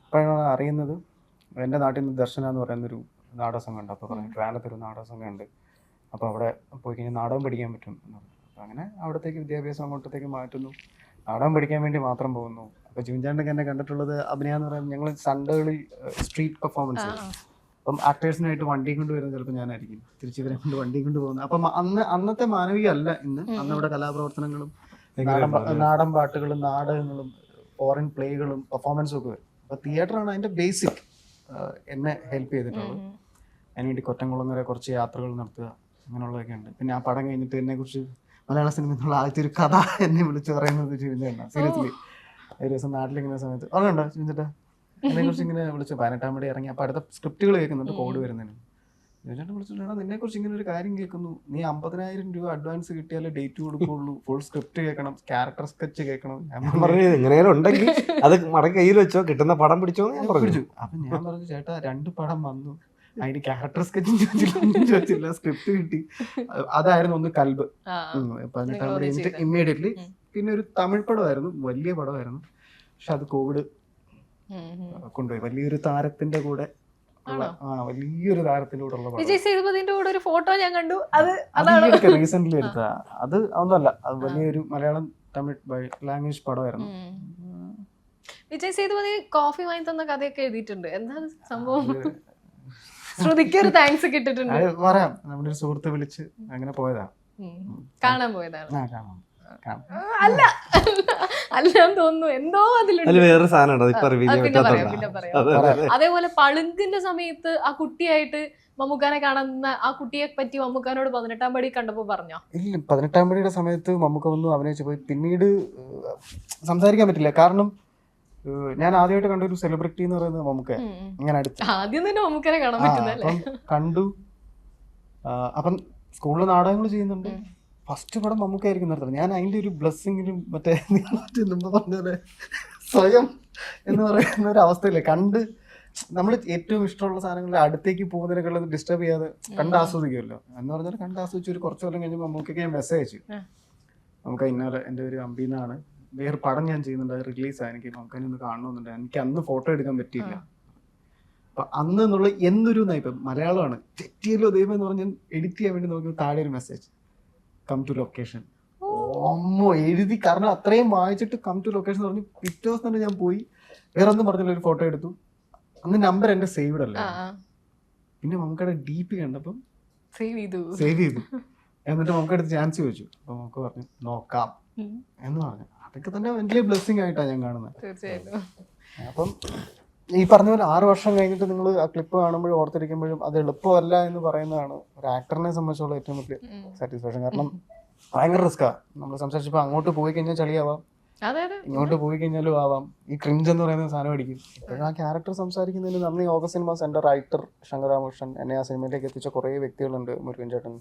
അപ്പോഴാണ് അറിയുന്നത് എൻ്റെ നാട്ടിൽ നിന്ന് ദർശന എന്ന് പറയുന്നൊരു നാടക സംഘമുണ്ട്. അപ്പോൾ പറഞ്ഞു ട്രാനത്തൊരു നാടക സംഘമുണ്ട്, അപ്പോൾ അവിടെ പോയി കഴിഞ്ഞാൽ നാടകം പഠിക്കാൻ പറ്റും എന്ന് പറഞ്ഞു. അപ്പോൾ അങ്ങനെ അവിടത്തേക്ക് വിദ്യാഭ്യാസം അങ്ങോട്ടത്തേക്ക് മാറ്റുന്നു, നാടകം പഠിക്കാൻ വേണ്ടി മാത്രം പോകുന്നു. അപ്പോൾ ജീവൻ ചേട്ടനൊക്കെ എന്നെ കണ്ടിട്ടുള്ളത് അഭിനയം എന്ന് പറയുമ്പോൾ ഞങ്ങൾ സൺഡേകളിൽ സ്ട്രീറ്റ് പെർഫോമൻസ്, അപ്പം ആക്ടേഴ്സിനായിട്ട് വണ്ടി കൊണ്ട് വരുന്നത് ചിലപ്പോൾ ഞാനായിരിക്കും, തിരിച്ചു ഇവരെ കൊണ്ട് വണ്ടി കൊണ്ട് പോകുന്നത്. അപ്പം അന്നത്തെ മാനവിക അല്ല ഇന്ന്. അന്ന് ഇവിടെ കലാപ്രവർത്തനങ്ങളും നാടൻ പാട്ടുകളും നാടകങ്ങളും ഫോറിൻ പ്ലേകളും പെർഫോമൻസും ഒക്കെ വരും. അപ്പോൾ തിയേറ്ററാണ് അതിൻ്റെ ബേസിക് എന്നെ ഹെൽപ്പ് ചെയ്തിട്ടുള്ളത്. അതിനുവേണ്ടി കൊറ്റംകുളം വരെ കുറച്ച് യാത്രകൾ നടത്തുക, അങ്ങനെയുള്ളതൊക്കെ ഉണ്ട്. പിന്നെ ആ പടം കഴിഞ്ഞിട്ട് എന്നെക്കുറിച്ച് മലയാള സിനിമ എന്നുള്ള ആദ്യത്തെ ഒരു കഥ എന്നെ വിളിച്ച് പറയുന്നത് ചിരിഞ്ഞാണ്. സീരിയസ്ലി ഒരു ദിവസം നാട്ടിലിങ്ങനെ സമയത്ത് ഓർമ്മയുണ്ടോ ചിരിഞ്ഞിട്ട് അതിനെക്കുറിച്ച് ഇങ്ങനെ വിളിച്ചു 18-ാം പടി ഇറങ്ങി. അപ്പോൾ അടുത്ത സ്ക്രിപ്റ്റുകൾ കേൾക്കുന്നുണ്ട്, കോഡ് വരുന്നതിന്. ചേട്ടൻ വിളിച്ചിട്ടാണ് നിന്നെക്കുറിച്ച് ഇങ്ങനെ ഒരു കാര്യം കേൾക്കുന്നു, നീ 50,000 രൂപ അഡ്വാൻസ് കിട്ടിയാലേ ഡേറ്റ് കൊടുക്കുള്ളൂ, ഫുൾ സ്ക്രിപ്റ്റ് കേൾക്കണം, ക്യാരക്ടർ സ്കെച്ച് കേൾക്കണം. ഞാൻ പറഞ്ഞത് എങ്ങനെയാലും ഉണ്ടെങ്കിൽ അത് മടക്കി കയ്യിൽ വെച്ചോ, കിട്ടുന്ന പടം പിടിച്ചോ ഞാൻ പറഞ്ഞു. അപ്പം ഞാൻ പറഞ്ഞു ചേട്ടാ 2 പടം വന്നു, അതിന് ക്യാരക്ടർ സ്കെച്ചും ചോദിച്ചില്ല, ഒന്നും ചോദിച്ചില്ല, സ്ക്രിപ്റ്റ് കിട്ടി. അതായിരുന്നു ഒന്ന് കൽബ്. 18 കഴിഞ്ഞിട്ട് ഇമ്മീഡിയറ്റ്ലി പിന്നെ ഒരു തമിഴ് പടമായിരുന്നു, വലിയ പടമായിരുന്നു. പക്ഷെ അത് കോവിഡ് കൊണ്ടുപോയി. വലിയൊരു താരത്തിന്റെ കൂടെ വലിയൊരു താരത്തിന്റെ കൂടെ ഉള്ള വിജയ് സേതുപതിന്റെ കൂടെ ഒരു ഫോട്ടോ ഞാൻ കണ്ടു. അത് റീസെന്റ് എടുത്ത അത് ഒന്നല്ല, അത് വലിയൊരു മലയാളം തമിഴ് ലാംഗ്വേജ് പടമായിരുന്നു. വിജയ് സേതുപതി കോഫി വാങ്ങി തന്ന കഥയൊക്കെ എഴുതിയിട്ടുണ്ട്. എന്താണ് സംഭവം? ശ്രുതിക്ക് ഒരു താങ്ക്സ് കിട്ടിട്ടുണ്ട്. പറയാം, നമ്മുടെ ഒരു സുഹൃത്ത് വിളിച്ച് അങ്ങനെ പോയതാ, കാണാൻ പോയതാണ്. കാണാം. അല്ല അല്ലാന്ന് തോന്നുന്നു, എന്തോ അതിലുണ്ട്. വേറൊരു സാധനം പിന്നെ പറയാം. അതേപോലെ പളുങ്കിന്റെ സമയത്ത് ആ കുട്ടിയായിട്ട് മമ്മൂക്കാനെ കാണുന്ന ആ കുട്ടിയെ പറ്റി മമ്മൂക്കാനോട് 18-ാം പടി കണ്ടപ്പോ പറഞ്ഞോ? ഇല്ല, 18-ാം പടിയുടെ സമയത്ത് മമ്മൂക്ക വന്നു അഭിനയിച്ചു പോയി. പിന്നീട് സംസാരിക്കാൻ പറ്റില്ല, കാരണം ഞാൻ ആദ്യമായിട്ട് കണ്ട ഒരു സെലിബ്രിറ്റി എന്ന് പറയുന്നത് മമ്മൂക്ക. ഇങ്ങനെ അടുത്ത് ആദ്യം തന്നെ മമ്മൂക്കനെ കാണാൻ പറ്റുന്നല്ലേ. കണ്ടു. അപ്പം സ്കൂളിൽ നാടകങ്ങൾ ചെയ്യുന്നുണ്ട്. ഫസ്റ്റ് പടം മമ്മൂക്കായിരിക്കും നടത്തുന്നത്. ഞാൻ അതിൻ്റെ ഒരു ബ്ലെസ്സിങ്ങിലും മറ്റേ മുമ്പ് പറഞ്ഞ സ്വയം എന്ന് പറയുന്ന ഒരു അവസ്ഥയില്ലേ, കണ്ട് നമ്മൾ ഏറ്റവും ഇഷ്ടമുള്ള സാധനങ്ങളുടെ അടുത്തേക്ക് പോകുന്നതിനേക്കുള്ളത് ഡിസ്റ്റർബ് ചെയ്യാതെ കണ്ട് ആസ്വദിക്കുമല്ലോ എന്ന് പറഞ്ഞാൽ കണ്ട് ആസ്വദിച്ച് ഒരു കുറച്ച് കൊല്ലം കഴിഞ്ഞപ്പോൾ മമ്മൂക്കൊക്കെ ഞാൻ മെസ്സേജ് അയച്ചു. നമുക്ക് ഇന്നലെ എൻ്റെ ഒരു അമ്പീന്നാണ്, വേറെ പടം ഞാൻ ചെയ്യുന്നുണ്ട്, അത് റിലീസാണ്, എനിക്ക് നമുക്കതിനെ ഒന്ന് കാണണമെന്നുണ്ട്. എനിക്ക് അന്ന് ഫോട്ടോ എടുക്കാൻ പറ്റിയില്ല. അപ്പൊ അന്ന് എന്നുള്ള എന്നൊരു ഇപ്പം മലയാളമാണ്, തെറ്റിയല്ലോ ദൈവം എന്ന് പറഞ്ഞ് എഡിറ്റ് ചെയ്യാൻ വേണ്ടി നോക്കുമ്പോൾ താഴെ ഒരു മെസ്സേജ്, കം ടു ലൊക്കേഷൻ. അമ്മോ എഴുതി, കാരണം അത്രയും വായിച്ചിട്ട് കം ടു ലൊക്കേഷൻ പറഞ്ഞു. പിറ്റേ ദിവസം തന്നെ ഞാൻ പോയി, വേറെ ഒന്നും പറഞ്ഞില്ല, ഒരു ഫോട്ടോ എടുത്തു. അന്ന് നമ്പർ എന്റെ സേവ്ഡ് അല്ല. പിന്നെ നമുക്കടെ DP കണ്ടപ്പം സേവ് ചെയ്തു. എന്നിട്ട് നമുക്കടുത്ത് ചാൻസ് ചോദിച്ചു. അപ്പൊ നമുക്ക് പറഞ്ഞു നോക്കാം എന്ന് പറഞ്ഞു. അതൊക്കെ തന്നെ വലിയ ബ്ലെസ്സിങ് ആയിട്ടാണ് ഞാൻ കാണുന്നത്. അപ്പം ഈ പറഞ്ഞ പോലെ 6 വർഷം കഴിഞ്ഞിട്ട് നിങ്ങൾ ആ ക്ലിപ്പ് കാണുമ്പോഴും ഓർത്തിരിക്കുമ്പോഴും അത് എളുപ്പമല്ല എന്ന് പറയുന്നതാണ് ഒരു ആക്ടറിനെ സംബന്ധിച്ചുള്ള ഏറ്റവും വലിയ സാറ്റിസ്ഫാക്ഷൻ. കാരണം ഭയങ്കര റിസ്ക്കാ. നമ്മൾ സംസാരിച്ചപ്പോൾ അങ്ങോട്ട് പോയി കഴിഞ്ഞാൽ ചളിയാവാം, ഇങ്ങോട്ട് പോയി കഴിഞ്ഞാലും ആവാം. ഈ ക്രിഞ്ച് എന്ന് പറയുന്ന സാധനം അടിക്കും. ഇപ്പോഴും ആ ക്യാരക്ടർ സംസാരിക്കുന്നതിന് നന്ദി ഓഗസ്റ്റ് സിനിമാസ്, എൻ്റെ റൈറ്റർ ശങ്കർ രാമകൃഷ്ണൻ, എന്നെ ആ സിനിമയിലേക്ക് എത്തിച്ച കുറേ വ്യക്തികളുണ്ട്. മുരുകൻ ചേട്ടൻ,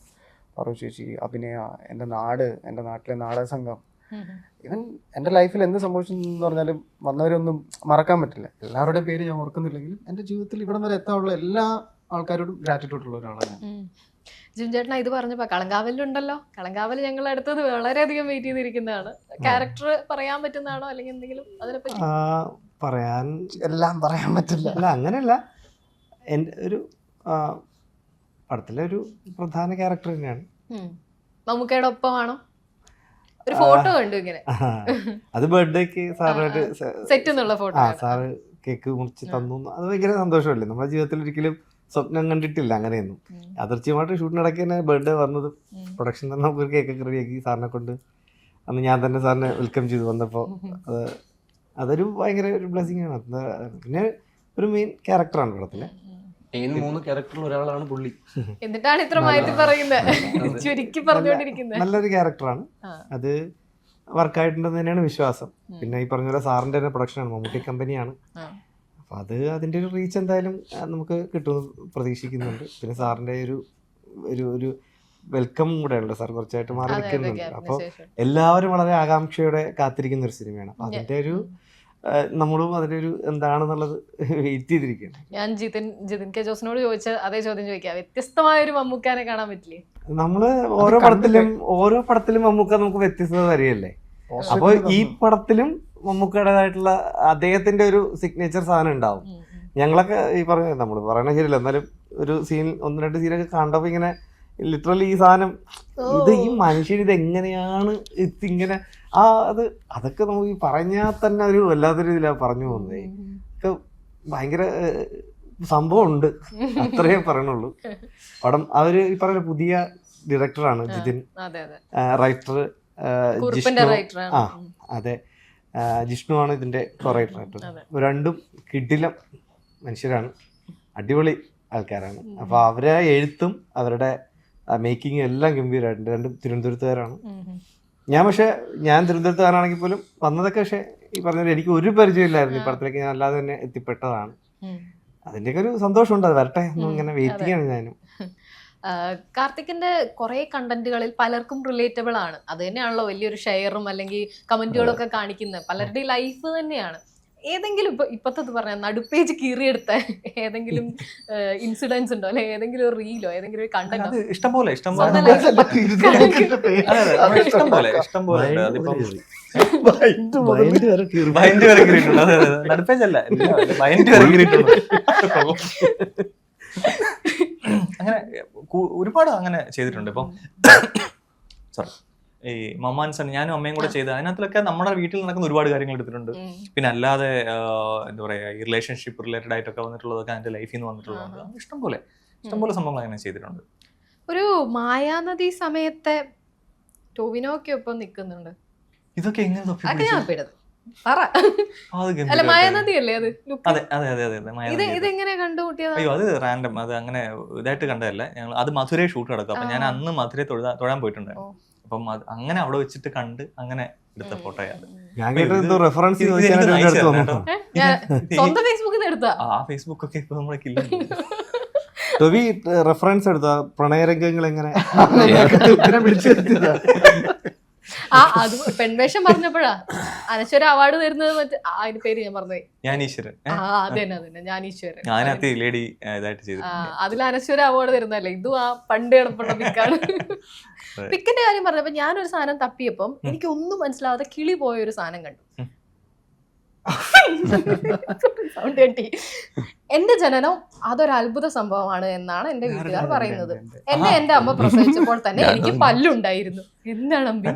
പറു ചേച്ചി, അഭിനയ, എൻ്റെ നാട്, എൻ്റെ നാട്ടിലെ നാടക സംഘം. ഇവൻ എൻ്റെ ലൈഫിൽ എന്ത് സംഭവിച്ചെന്ന് പറഞ്ഞാലും വന്നവരൊന്നും മറക്കാൻ പറ്റില്ല. എല്ലാവരുടെയും പേര് ഞാൻ ഓർക്കുന്നില്ലെങ്കിലും എൻ്റെ ജീവിതത്തിൽ ഇവിടെ വരെ എത്താനുള്ള എല്ലാ ആൾക്കാരോടും ഗ്രാറ്റിറ്റ്യൂഡ് ഉള്ള ഒരാളാണ് ഞാൻ. ജിം ചേട്ടനാ ഇത് പറഞ്ഞപ്പോ കളങ്കാവലുണ്ടല്ലോ, കളങ്കാവൽ ഞങ്ങൾ അടുത്തത് വളരെയധികം വെയിറ്റ് ചെയ്തിരിക്കുന്നതാണ്. ക്യാരക്ടർ പറയാൻ പറ്റുന്നതാണോ അല്ലെങ്കിൽ എന്തെങ്കിലും അതിനെപ്പറ്റി പറയാൻ? എല്ലാം പറയാൻ പറ്റില്ല. അല്ല, അങ്ങനെയല്ല. എൻ്റെ ഒരു പടത്തിലെ ഒരു പ്രധാന ക്യാരക്ടർ തന്നെയാണ്. മമ്മൂക്കയുടെ ഒപ്പമാണോ? ഒരു ഫോട്ടോ കണ്ടു ഇങ്ങനെ, അത് ബർത്ത്ഡേക്ക് സാറിനായിട്ട് സെറ്റ് എന്നുള്ള ഫോട്ടോ. സാറ് കേക്ക് മുറിച്ച് തന്നു. അത് ഭയങ്കര സന്തോഷമല്ലേ. നമ്മുടെ ജീവിതത്തിൽ ഒരിക്കലും സ്വപ്നം കണ്ടിട്ടില്ല അങ്ങനെയൊന്നും. യാദൃച്ഛികമായിട്ട് ഷൂട്ടിനിടയ്ക്ക് തന്നെ ബർത്ത്ഡേ വന്നത്, പ്രൊഡക്ഷൻ തന്നെ നമുക്കൊരു കേക്കൊക്കെ റെഡിയാക്കി സാറിനെ കൊണ്ട് അന്ന് ഞാൻ തന്നെ സാറിനെ വെൽക്കം ചെയ്ത് വന്നപ്പോൾ അതൊരു ഭയങ്കര ഒരു ബ്ലെസ്സിങ് ആണ്. പിന്നെ ഒരു മെയിൻ ക്യാരക്ടറാണ് പടത്തിലെ. 3 ക്യാരക്ടറിൽ ഒരാളാണ് പുള്ളി. എന്നിട്ടാണ് ഇത്ര മാറ്റി പറയുന്നത്, ചുരുക്കി പറഞ്ഞുകൊണ്ടിരിക്കുന്നത്. നല്ലൊരു ക്യാരക്ടറാണ്, അത് വർക്കായിട്ടുണ്ടെന്ന് തന്നെയാണ് വിശ്വാസം. പിന്നെ ഈ പറഞ്ഞ പോലെ സാറിൻ്റെ തന്നെ പ്രൊഡക്ഷനാണ്, മമ്മൂട്ടി കമ്പനിയാണ്. അപ്പോൾ അത് അതിൻ്റെ ഒരു റീച്ച് എന്തായാലും നമുക്ക് കിട്ടുമെന്ന് പ്രതീക്ഷിക്കുന്നുണ്ട്. പിന്നെ സാറിൻ്റെ ഒരു വെൽക്കം കൂടെയുണ്ട്. സാർ കുറച്ചായിട്ട് മാറി നിൽക്കുന്നുണ്ട്. അപ്പോൾ എല്ലാവരും വളരെ ആകാംക്ഷയോടെ കാത്തിരിക്കുന്ന ഒരു സിനിമയാണ്. അപ്പോൾ അതിൻ്റെ ഒരു നമ്മളും അതിൻ്റെ ഒരു എന്താണെന്നുള്ളത് വെയിറ്റ് ചെയ്തിരിക്കുകയാണ്. ഞാൻ ജിതിൻ കെ ജോസിനോട് ചോദിച്ച അതേ ചോദ്യം ചോദിക്കാം, വ്യത്യസ്തമായ ഒരു മമ്മൂക്കാനെ കാണാൻ പറ്റില്ലേ? നമ്മള് ഓരോ പടത്തിലും മമ്മൂക്ക നമുക്ക് വ്യത്യസ്തത വരികയല്ലേ. അപ്പോൾ ഈ പടത്തിലും മമ്മൂക്കയുടേതായിട്ടുള്ള അദ്ദേഹത്തിന്റെ ഒരു സിഗ്നേച്ചർ സാധനം ഉണ്ടാവും. ഞങ്ങളൊക്കെ ഈ നമ്മൾ പറയണ ശരിയല്ല, എന്നാലും ഒരു സീൻ 1-2 സീനൊക്കെ കണ്ടപ്പോൾ ഇങ്ങനെ ലിറ്ററലി ഈ സാധനം ഇത് ഈ മനുഷ്യൻ ഇത് എങ്ങനെയാണ് ഇങ്ങനെ അതൊക്കെ നമുക്ക് പറഞ്ഞാൽ തന്നെ ഒരു വല്ലാത്തൊരു ഇതിലാണ് പറഞ്ഞു പോകുന്നത്. ഒക്കെ ഭയങ്കര സംഭവം ഉണ്ട്, അത്രയേ പറയണുള്ളൂ. പടം അവര് ഈ പറയുന്ന പുതിയ ഡയറക്ടറാണ് ജിതിൻ, റൈറ്റർ ജിഷ്ണു. അതെ, ജിഷ്ണു ആണ് ഇതിന്റെ റൈറ്റർ. രണ്ടും കിടിലം മനുഷ്യരാണ്, അടിപൊളി ആൾക്കാരാണ്. അപ്പൊ അവരെ എഴുത്തും അവരുടെ മേക്കിങ്ങും എല്ലാം ഗംഭീരമായിട്ടുണ്ട്. രണ്ടും തിരുവനന്തപുരത്തുകാരാണ്. ഞാൻ തിരുവനന്തപുരത്തുകാരാണെങ്കിൽ പോലും വന്നതൊക്കെ പക്ഷെ ഈ പറഞ്ഞ എനിക്ക് ഒരു പരിചയമില്ലായിരുന്നു. ഈ പടത്തിലേക്ക് ഞാൻ അല്ലാതെ തന്നെ എത്തിപ്പെട്ടതാണ്. അതിൻ്റെയൊക്കെ ഒരു സന്തോഷമുണ്ട്. അത് വരട്ടെ ഇങ്ങനെ വെയിറ്റിംഗ് ആണ് ഞാനും. കാർത്തിക്കിന്റെ കുറെ കണ്ടന്റുകളിൽ പലർക്കും റിലേറ്റബിൾ ആണ്. അത് തന്നെയാണല്ലോ വലിയൊരു ഷെയറും അല്ലെങ്കിൽ കമന്റുകളും ഒക്കെ കാണിക്കുന്നത്. പലരുടെയും ലൈഫ് തന്നെയാണ്. ഏതെങ്കിലും ഇപ്പത്തത് പറഞ്ഞ നടുപ്പേജ് കീറിയെടുത്ത ഏതെങ്കിലും ഇൻസിഡൻസ് ഉണ്ടോ, അല്ലെ ഏതെങ്കിലും ഒരു റീലോ ഏതെങ്കിലും ഒരു കണ്ടന്റോ? അത് ഇഷ്ടംപോലെ അതല്ല. ഇഷ്ടംപോലെ ഉണ്ട്. അതിപ്പം ബൈൻഡ് വരെ കീറിയിട്ടുണ്ട്. അതെ അതെ, നടുപ്പേജല്ല, ബൈൻഡ് വരെ കീറിയിട്ടുണ്ട്. അങ്ങനെ ഒരുപാട് അങ്ങനെ ചെയ്തിട്ടുണ്ട്. ഇപ്പം സോറി, ഈ മമ്മാൻസൺ ഞാനും അമ്മയും കൂടെ ചെയ്ത് അതിനകത്തൊക്കെ നമ്മുടെ വീട്ടിൽ നടക്കുന്ന ഒരുപാട് കാര്യങ്ങൾ എടുത്തിട്ടുണ്ട്. പിന്നെ അല്ലാതെ എന്താ പറയാ, ഈ റിലേഷൻഷിപ്പ് റിലേറ്റഡ് ആയിട്ടൊക്കെ വന്നിട്ടുള്ളതൊക്കെ എൻ്റെ ലൈഫിൽ നിന്ന് വന്നിട്ടുള്ളത് ഇഷ്ടംപോലെ സംഭവങ്ങൾ അങ്ങനെ ചെയ്തിട്ടുണ്ട്. ഒരു മായാനദി സമയത്തെ ടോവിനോക്കെ ഒപ്പം നിൽക്കുന്നുണ്ട്. ഇതൊക്കെ എങ്ങനെ അതൊക്കെ ഞാൻ പെടുന്നത് പറ. അല്ല മായാനദി അല്ലേ അത്? അതെ അതെ അതെ അതെ, ഇതെങ്ങനെ കണ്ടുകൂട്ടിയത്? അയ്യോ, അത് റാൻഡം, അത് അങ്ങനെ ഇതായിട്ട് കണ്ടതല്ല. ഞങ്ങൾ അത് മധുരൈ ഷൂട്ട് നടക്കും. അപ്പൊ ഞാൻ അന്ന് മധുരൈ തൊഴാൻ പോയിട്ടുണ്ടായിരുന്നു. അപ്പം അത് അങ്ങനെ അവിടെ വെച്ചിട്ട് കണ്ട് അങ്ങനെ എടുത്ത ഫോട്ടോയാണ്. സ്വന്തം ഫേസ്ബുക്കിൽ നിന്ന് എടുത്താ? ആ ഫേസ്ബുക്ക് ഒക്കെ ഇപ്പൊ നമ്മളൊക്കെ ഇല്ല. ടോവി റെഫറൻസ് എടുത്ത പ്രണയരംഗങ്ങൾ എങ്ങനെ അത് പെൺവേഷം പറഞ്ഞപ്പോഴാ അനശ്വര അവാർഡ് തരുന്നത്. മറ്റേ അതിന്റെ പേര് ഞാൻ പറഞ്ഞേ, ജ്ഞാനീശ്വരൻ. അത് തന്നെ ജ്ഞാനീശ്വരൻ. ഞാനകത്ത് ലേഡി ഇതായിട്ട് ചെയ്തിട്ടുണ്ട്. അതിൽ അനശ്വര അവാർഡ് തരുന്നല്ലേ. ഇതും ആ പണ്ട് കിടപ്പുള്ള പിക്കാണ്. പിക്കിന്റെ കാര്യം പറഞ്ഞപ്പോ ഞാനൊരു സാധനം തപ്പിയപ്പം എനിക്ക് ഒന്നും മനസ്സിലാവാതെ കിളി പോയ ഒരു സാധനം കണ്ടു. സൗണ്ട് കെട്ടി. എന്റെ ജനനം അതൊരു അത്ഭുത സംഭവമാണ് എന്നാണ് എന്റെ വീട്ടുകാർ പറയുന്നത്. എന്റെ അമ്മ പ്രസവിച്ചപ്പോൾ തന്നെ എനിക്ക് പല്ലുണ്ടായിരുന്നു. എന്താണ് അമ്പി?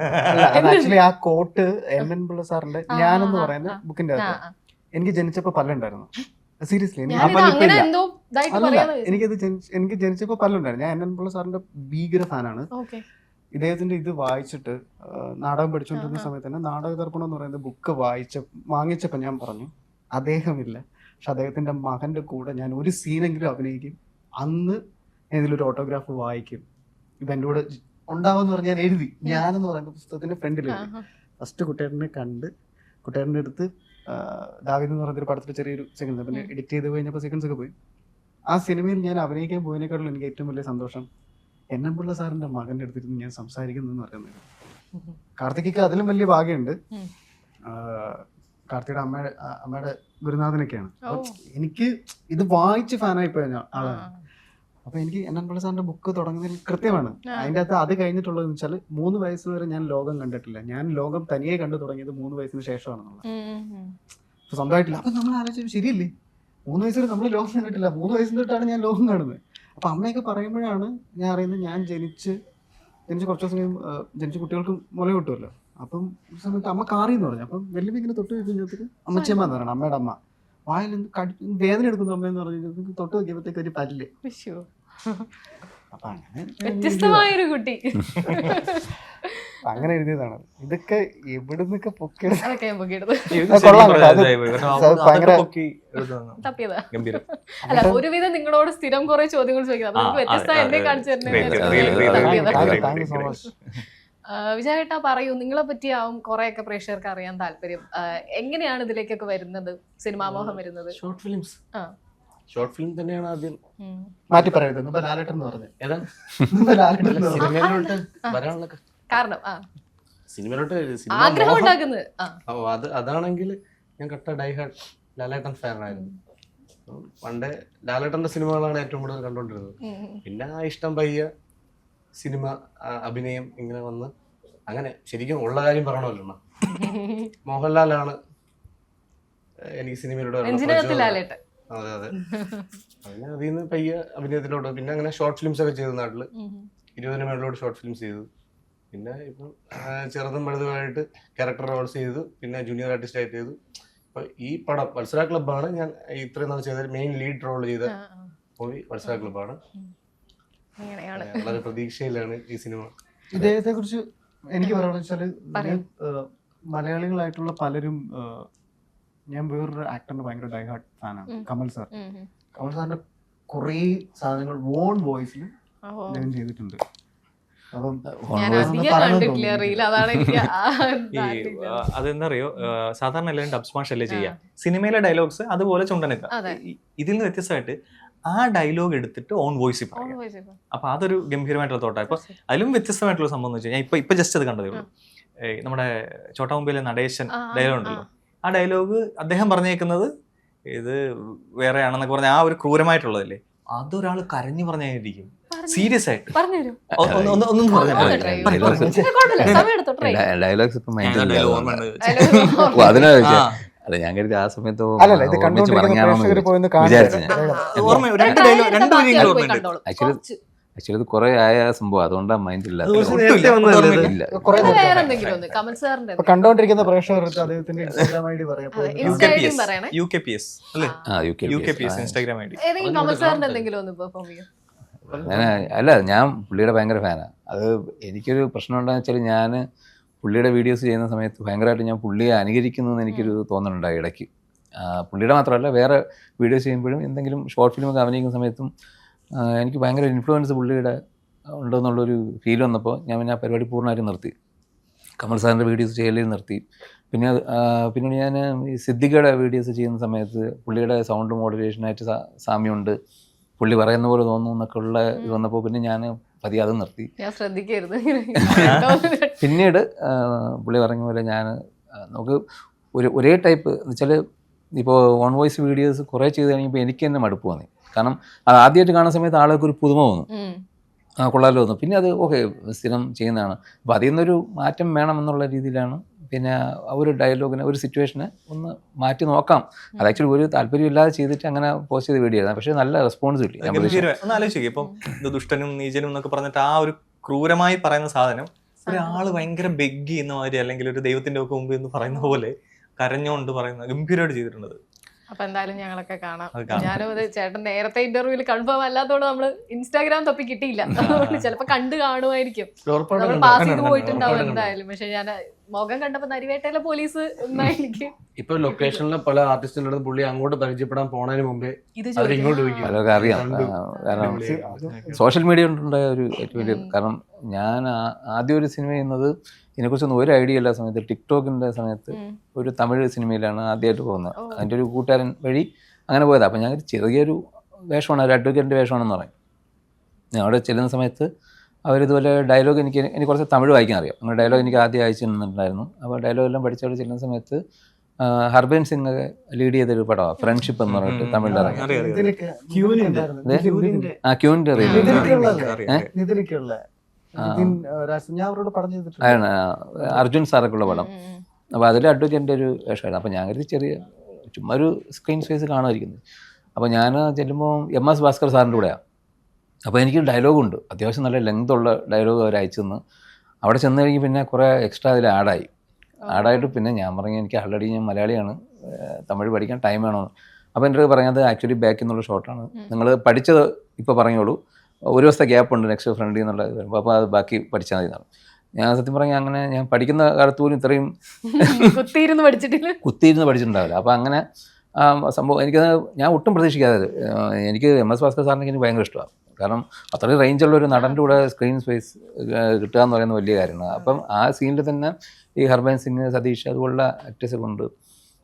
ആക്ച്വലി ആ കോട്ട് MN പിള്ള സാറിന്റെ ഞാനെന്ന് പറയുന്ന ബുക്കിന്റെ അകത്ത് എനിക്ക് ജനിച്ചപ്പോ പല്ലുണ്ടായിരുന്നു. സീരിയസ്ലി എനിക്ക് ജനിച്ചപ്പോ പല്ലുണ്ടായിരുന്നു. ഞാൻ MN പിള്ള സാറിന്റെ ഭീകര ഫാനാണ്. ഇദ്ദേഹത്തിന്റെ ഇത് വായിച്ചിട്ട് നാടകം പഠിച്ചുകൊണ്ടിരുന്ന സമയത്ത് തന്നെ നാടക ദർപ്പണം എന്ന് പറയുന്ന ബുക്ക് വാങ്ങിച്ചപ്പോൾ ഞാൻ പറഞ്ഞു അദ്ദേഹമില്ല, പക്ഷെ അദ്ദേഹത്തിന്റെ മകന്റെ കൂടെ ഞാൻ ഒരു സീനെങ്കിലും അഭിനയിക്കും, അന്ന് ഇതിലൊരു ഓട്ടോഗ്രാഫ് വായിക്കും, ഇത് എൻ്റെ കൂടെ ഉണ്ടാവുമെന്ന് പറഞ്ഞ് ഞാൻ എഴുതി. ഞാനെന്ന് പറയുന്ന പുസ്തകത്തിന്റെ ഫ്രണ്ടിൽ എഴുതി. ഫസ്റ്റ് കുട്ടേട്ടനെ കണ്ട് കുട്ടേട്ടൻ്റെ അടുത്ത് ദാവീദ് എന്ന് പറയുന്നൊരു പടത്തിൽ ചെറിയൊരു സെക്കൻഡ്, പിന്നെ എഡിറ്റ് ചെയ്ത് കഴിഞ്ഞപ്പോൾ സെക്കൻഡ്സ് ഒക്കെ പോയി. ആ സിനിമയിൽ ഞാൻ അഭിനയിക്കാൻ പോയതിനേക്കാളും എനിക്ക് ഏറ്റവും വലിയ സന്തോഷം MN പിള്ള സാറിന്റെ മകന്റെ അടുത്തിരുന്ന് ഞാൻ സംസാരിക്കുന്നു എന്ന് പറയുന്നത്. കാർത്തികയ്ക്ക് അതിലും വലിയ ഭാഗ്യമുണ്ട്. കാർത്തിയുടെ അമ്മയുടെ ഗുരുനാഥനൊക്കെയാണ്. എനിക്ക് ഇത് വായിച്ച് ഫാനായിപ്പോയ ആളാണ്. അപ്പൊ എനിക്ക് MN പിള്ള സാറിന്റെ ബുക്ക് തുടങ്ങുന്നതിൽ കൃത്യമാണ്. അതിന്റെ അകത്ത് അത് കഴിഞ്ഞിട്ടുള്ളതെന്ന് വെച്ചാൽ 3 വയസ്സ് വരെ ഞാൻ ലോകം കണ്ടിട്ടില്ല. ഞാൻ ലോകം തനിയെ കണ്ടു തുടങ്ങിയത് 3 വയസ്സിന് ശേഷമാണെന്നുള്ളത്. സ്വന്തമായിട്ടില്ല. അപ്പൊ നമ്മൾ ആലോചിച്ചു ശരിയല്ലേ, 3 വയസ്സിൽ നമ്മൾ ലോകം കണ്ടിട്ടില്ല, 3 വയസ്സിൽ തൊട്ടാണ് ഞാൻ ലോകം കാണുന്നത്. അപ്പൊ അമ്മയൊക്കെ പറയുമ്പോഴാണ് ഞാൻ അറിയുന്നത് ഞാൻ ജനിച്ച് കുറച്ച് ദിവസം ജനിച്ച കുട്ടികൾക്ക് മുല കിട്ടുമല്ലോ. അപ്പം ഒരു സമയത്ത് അമ്മ കാറിന്ന് പറഞ്ഞു. അപ്പം വലിയ ഇങ്ങനെ തൊട്ട് വെക്കുന്നതിന് അമ്മച്ചമ്മ എന്ന് പറയണം, അമ്മയുടെ അമ്മ. വായിൽ വേദന എടുക്കുന്നു അമ്മയെന്ന് പറഞ്ഞു തൊട്ട് വെക്കുമ്പോഴത്തേക്ക് ഒരു പല്ല്. അപ്പൊ അങ്ങനെ വ്യത്യസ്തമായൊരു കുട്ടി അങ്ങനെ എഴുതിയതാണ്. ഇതൊക്കെ എവിടുന്നൊക്കെ പൊക്കിയത്. അല്ല ഒരുവിധം നിങ്ങളോട് സ്ഥിരം കുറെ ചോദ്യങ്ങൾ ചോദിക്കുന്നത്, അപ്പൊ വ്യത്യസ്തമായി എന്നെ കാണിച്ചു തരുന്ന. വിജയേട്ടാ പറയൂ, നിങ്ങളെ പറ്റിയാവും കുറെയൊക്കെ പ്രേക്ഷകർക്ക് അറിയാൻ താല്പര്യം. എങ്ങനെയാണ് ഇതിലേക്കൊക്കെ വരുന്നത്, സിനിമാമോഹം വരുന്നത്? ഷോർട്ട് ഫിലിം തന്നെയാണ് ആദ്യം. മാറ്റി പറയരുത്, ലാലേട്ടൻ എന്ന് പറഞ്ഞു. സിനിമയിലോട്ട് വരാനുള്ള കാരണം സിനിമയിലോട്ട് ആഗ്രഹം ഉണ്ടാക്കുന്നത്. അതാണെങ്കിൽ ഞാൻ കട്ട ഡൈഹാർഡ് ലാലേട്ടൻ ഫാനായിരുന്നു. പണ്ടേ ലാലേട്ടന്റെ സിനിമകളാണ് ഏറ്റവും കൂടുതൽ കണ്ടോണ്ടിരുന്നത്. പിന്നെ ആ ഇഷ്ടം പയ്യ സിനിമ അഭിനയം ഇങ്ങനെ വന്ന് അങ്ങനെ ശരിക്കും ഉള്ള കാര്യം പറയണമല്ലോ. മോഹൻലാലാണ് എനിക്ക് സിനിമയിലൂടെ. അതെ അതെ. അങ്ങനെ അതിൽ നിന്ന് പയ്യ അഭിനയത്തിലോട്ട്, പിന്നെ അങ്ങനെ ഷോർട്ട് ഫിലിംസ് ഒക്കെ ചെയ്തു. നാട്ടില് 20 മേളിലോട്ട് ഷോർട്ട് ഫിലിംസ് ചെയ്തു. പിന്നെ ഇപ്പം ചെറുതും വലുതുമായിട്ട് ക്യാരക്ടർ റോൾസ് ചെയ്തു. പിന്നെ ജൂനിയർ ആർട്ടിസ്റ്റ് ആയിട്ട് ചെയ്തു. അപ്പൊ ഈ പടം വത്സല ക്ലബ്ബാണ് ഞാൻ ഇത്രയും നാൾ ചെയ്ത മെയിൻ ലീഡ് റോൾ ചെയ്ത മൂവി. വത്സല ക്ലബ്ബാണ്. വളരെ പ്രതീക്ഷയിലാണ് ഈ സിനിമ. ഇദ്ദേഹത്തെ കുറിച്ച് എനിക്ക് പറയാണെന്ന് വെച്ചാല് മലയാളികളായിട്ടുള്ള പലരും, ഞാൻ വേറൊരു ആക്ടറിന്റെ ഭയങ്കര ഡൈഹാർഡ് ഫാനാണ്, കമൽ സാർ. കമൽ സാറിന്റെ കുറെ സാധനങ്ങൾ ഓൺ വോയിസിൽ ഞാൻ ചെയ്തിട്ടുണ്ട്. അതെന്തറിയോ, സാധാരണ എല്ലാവരും ഡബ് സ്മാഷ് അല്ലേ ചെയ്യാം. സിനിമയിലെ ഡയലോഗ്സ് അതുപോലെ ചുണ്ടനക്ക. ഇതിൽ നിന്ന് വ്യത്യസ്തമായിട്ട് ആ ഡയലോഗ് എടുത്തിട്ട് ഓൺ വോയിസിൽ പറയാം. അപ്പൊ അതൊരു ഗംഭീരമായിട്ടുള്ള തോട്ടാണ്. ഇപ്പൊ അതിലും വ്യത്യസ്തമായിട്ടുള്ള സംഭവം എന്ന് വെച്ചാൽ ഇപ്പൊ ജസ്റ്റ് അത് കണ്ടതേ ഉള്ളൂ. നമ്മുടെ ചോട്ടാ മുംബൈയിലെ നടേശൻ ഡയലോഗ് ഉണ്ടല്ലോ, ആ ഡയലോഗ് അദ്ദേഹം പറഞ്ഞേക്കുന്നത് ഇത് വേറെയാണെന്നൊക്കെ പറഞ്ഞ ആ ഒരു ക്രൂരമായിട്ടുള്ളതല്ലേ, അതൊരാൾ കരഞ്ഞു പറഞ്ഞായിരിക്കും സീരിയസ് ആയിട്ട്. പറഞ്ഞുതരും. ഒന്നും ഡയലോഗ്സ് ഇപ്പൊ പറഞ്ഞു. അതിനാ ചോദിച്ചത്. അല്ല ഞാൻ കരുതി ആ സമയത്ത് അല്ലല്ല, ഇത് കണ്ടുകൊണ്ടിരിക്കുന്ന പ്രേക്ഷകർ പോയി ഒന്ന് വിചാരിച്ചു ഞാൻ. കണ്ടോളൂ. ആക്ച്വലി ഇത് കുറെ ആയ സംഭവം, അതുകൊണ്ടാണ് മൈൻഡില്ല. വേറെ എന്തെങ്കിലും ഒന്ന് കമൽ സാറിന്റെ കണ്ടോണ്ടിരിക്കുന്ന പ്രേക്ഷകർ അദ്ദേഹത്തിന്റെ ഇൻസ്റ്റാഗ്രാം ഐ ഡി പറയാം. പറയണേ. UKPS അല്ലേ? UKPS Instagram ID. ഏതെങ്കിലും കമൽ സാറിന്റെ എന്തെങ്കിലും ഒന്ന് പെർഫോം ചെയ്യും. അല്ല ഞാൻ പുള്ളിയുടെ ഭയങ്കര ഫാനാണ്. അത് എനിക്കൊരു പ്രശ്നം എന്താണെന്ന് വെച്ചാൽ ഞാൻ പുള്ളിയുടെ വീഡിയോസ് ചെയ്യുന്ന സമയത്ത് ഭയങ്കരമായിട്ട് ഞാൻ പുള്ളിയെ അനുകരിക്കുന്നു എന്ന് എനിക്കൊരു തോന്നലുണ്ടായി ഇടയ്ക്ക്. പുള്ളിയുടെ മാത്രമല്ല വേറെ വീഡിയോസ് ചെയ്യുമ്പോഴും എന്തെങ്കിലും ഷോർട്ട് ഫിലിമൊക്കെ അഭിനയിക്കുന്ന സമയത്തും എനിക്ക് ഭയങ്കര ഇൻഫ്ലുവൻസ് പുള്ളിയുടെ ഉണ്ടെന്നുള്ളൊരു ഫീൽ വന്നപ്പോൾ ഞാൻ പിന്നെ ആ പരിപാടി പൂർണ്ണമായിട്ട് നിർത്തി. കമൽ സാറിൻ്റെ വീഡിയോസ് ചെയ്യലേ നിർത്തി. പിന്നീട് ഞാൻ ഈ സിദ്ദിഖയുടെ വീഡിയോസ് ചെയ്യുന്ന സമയത്ത് പുള്ളിയുടെ സൗണ്ട് മോഡുലേഷനായിട്ട് സാമ്യമുണ്ട്, പുള്ളി പറയുന്ന പോലെ തോന്നുന്നു എന്നൊക്കെ ഉള്ള ഇത് വന്നപ്പോൾ പിന്നെ ഞാൻ പതിയെ അത് നിർത്തി. ഞാൻ ശ്രദ്ധിക്കരുത്. പിന്നീട് പുള്ളി പറഞ്ഞ പോലെ ഞാൻ നമുക്ക് ഒരേ ടൈപ്പ് എന്ന് വെച്ചാൽ ഇപ്പോൾ ഓൺ വോയിസ് വീഡിയോസ് കുറേ ചെയ്ത് കഴിഞ്ഞപ്പോൾ എനിക്ക് തന്നെ മടുപ്പ് തോന്നി. കാരണം അത് ആദ്യമായിട്ട് കാണുന്ന സമയത്ത് ആൾക്ക് ഒരു പുതുമ തോന്നും, കൊള്ളാലോ തോന്നും. പിന്നെ അത് ഓക്കെ സ്ഥിരം ചെയ്യുന്നതാണ്. അപ്പോൾ അതിൽ നിന്നൊരു മാറ്റം വേണം എന്നുള്ള രീതിയിലാണ് പിന്നെ ഒരു ഡയലോഗിനെ ഒരു സിറ്റുവേഷനെ ഒന്ന് മാറ്റി നോക്കാം. അത് ആക്ച്വലി ഒരു താല്പര്യമില്ലാതെ ചെയ്തിട്ട് അങ്ങനെ പോസ്റ്റ് ചെയ്ത് വീഡിയോ ചെയ്താൽ പക്ഷേ നല്ല റെസ്പോൺസ് കിട്ടി. ഒന്ന് ആലോചിക്കും ഇപ്പം ഇത് ദുഷ്ടനും നീചനും എന്നൊക്കെ പറഞ്ഞിട്ട് ആ ഒരു ക്രൂരമായി പറയുന്ന സാധനം ഒരാള് ഭയങ്കര ബെഗ് ചെയ്യുന്ന മാതിരി അല്ലെങ്കിൽ ഒരു ദൈവത്തിന്റെ ഒക്കെ മുമ്പ് എന്ന് പറയുന്ന പോലെ കരഞ്ഞുകൊണ്ട് പറയുന്ന ഗംഭീരമായിട്ട് ചെയ്തിട്ടുണ്ട്. അപ്പൊ എന്തായാലും ഞങ്ങളൊക്കെ കാണാം. ഞാനും അത് ചേട്ടൻ നേരത്തെ ഇന്റർവ്യൂവിൽ കൺഫേം അല്ലാത്തതുകൊണ്ട് നമ്മള് ഇൻസ്റ്റാഗ്രാം തപ്പി കിട്ടിയില്ല. ചിലപ്പോ കണ്ടു കാണുമായിരിക്കും, നമ്മൾ പാസ് ചെയ്ത് പോയിട്ടുണ്ടാവും എന്തായാലും. പക്ഷെ ഞാൻ മുഖം കണ്ടപ്പോ നരിവേട്ടയിലെ പോലീസ് എന്നാ എനിക്ക് ഇപ്പൊ ലൊക്കേഷനിലെ പല ആർട്ടിസ്റ്റിന്റെ പുള്ളി അങ്ങോട്ട് പരിചയപ്പെടാൻ പോണതിന് മുമ്പേ ഇത് ഇങ്ങോട്ട് ചോദിക്കും. അതൊക്കെ അറിയാം. കാരണം സോഷ്യൽ മീഡിയ കൊണ്ടുണ്ടായ ഒരു ഏറ്റവും വലിയ കാരണം ഞാൻ ആദ്യം ഒരു സിനിമ ചെയ്യുന്നത് ഇതിനെക്കുറിച്ചൊന്നും ഒരു ഐഡിയ ഇല്ല സമയത്ത് ടിക്ടോക്കിൻ്റെ സമയത്ത് ഒരു തമിഴ് സിനിമയിലാണ് ആദ്യമായിട്ട് പോകുന്നത്. അതിൻ്റെ ഒരു കൂട്ടുകാരൻ വഴി അങ്ങനെ പോയതാണ്. അപ്പോൾ ഞാൻ ചെറിയൊരു വേഷമാണ്, ഒരു അഡ്വക്കേറ്റിൻ്റെ വേഷമാണെന്ന് പറയും. ഞാൻ അവിടെ ചെല്ലുന്ന സമയത്ത് അവരിതുപോലെ ഡയലോഗ് എനിക്ക് കുറച്ച് തമിഴ് വായിക്കാൻ അറിയാം. അങ്ങനെ ഡയലോഗ് എനിക്ക് ആദ്യം അയച്ചു തന്നിട്ടുണ്ടായിരുന്നു. അപ്പോൾ ഡയലോഗ് എല്ലാം പഠിച്ചവിടെ ചെല്ലുന്ന സമയത്ത് ഹർബൻ സിംഗ് ഒക്കെ ലീഡ് ചെയ്തൊരു പടമാണ് ഫ്രണ്ട്ഷിപ്പ് എന്ന് പറഞ്ഞിട്ട് തമിഴിൽ ഇറങ്ങി. ക്യൂവിൻ്റെ അർജുൻ സാറൊക്കെ ഉള്ള പടം. അപ്പോൾ അതിൽ അഡ്വക്കേറ്റിൻ്റെ ഒരു വേഷമായിരുന്നു. അപ്പോൾ ഞാൻ കരുതി ചെറിയ ചുമ്മാ ഒരു സ്ക്രീൻ സ്പേസ് കാണുമായിരിക്കുന്നത്. അപ്പോൾ ഞാൻ ചെല്ലുമ്പോൾ MS ഭാസ്കർ സാറിൻ്റെ കൂടെയാണ്. അപ്പോൾ എനിക്ക് ഡയലോഗുണ്ട്, അത്യാവശ്യം നല്ല ലെങ്ത് ഉള്ള ഡയലോഗ് അവർ അയച്ചു തന്നു. അവിടെ ചെന്ന് കഴിഞ്ഞ് പിന്നെ കുറേ എക്സ്ട്രാ അതിൽ ആഡായിട്ട് പിന്നെ ഞാൻ പറഞ്ഞു എനിക്ക് ആൾറെഡി ഞാൻ മലയാളിയാണ്, തമിഴ് പഠിക്കാൻ ടൈം വേണമെന്ന്. അപ്പോൾ എൻ്റെ പറഞ്ഞത് ആക്ച്വലി ബാക്കിൽ നിന്നുള്ള ഷോട്ടാണ്, നിങ്ങൾ പഠിച്ചത് ഇപ്പോൾ പറഞ്ഞോളൂ, ഒരു ദിവസത്തെ ഗ്യാപ്പ് ഉണ്ട് നെക്സ്റ്റ് ഫ്രണ്ടിൽ നിന്നുള്ള ഇത് വരുമ്പോൾ, അപ്പോൾ അത് ബാക്കി പഠിച്ചാൽ മതി എന്നാണ്. ഞാൻ സത്യം പറഞ്ഞാൽ അങ്ങനെ ഞാൻ പഠിക്കുന്ന കാലത്ത് പോലും ഇത്രയും കുത്തിയിരുന്ന് പഠിച്ചിട്ടുണ്ടാവില്ല. അപ്പോൾ അങ്ങനെ സംഭവം എനിക്കത് ഞാൻ ഒട്ടും പ്രതീക്ഷിക്കാതെ എനിക്ക് MS ഭാസ്കർ സാറിനെ എനിക്ക് ഭയങ്കര ഇഷ്ടമാണ്. കാരണം അത്രയും റേഞ്ചുള്ള ഒരു നടൻ്റെ കൂടെ സ്ക്രീൻ സ്പേസ് കിട്ടുക എന്ന് പറയുന്നത് വലിയ കാര്യമാണ്. അപ്പം ആ സീനിൽ തന്നെ ഈ ഹർബൻ സിംഗ്, സതീഷ് അതുപോലുള്ള ആക്ടേഴ്സ് കൊണ്ട്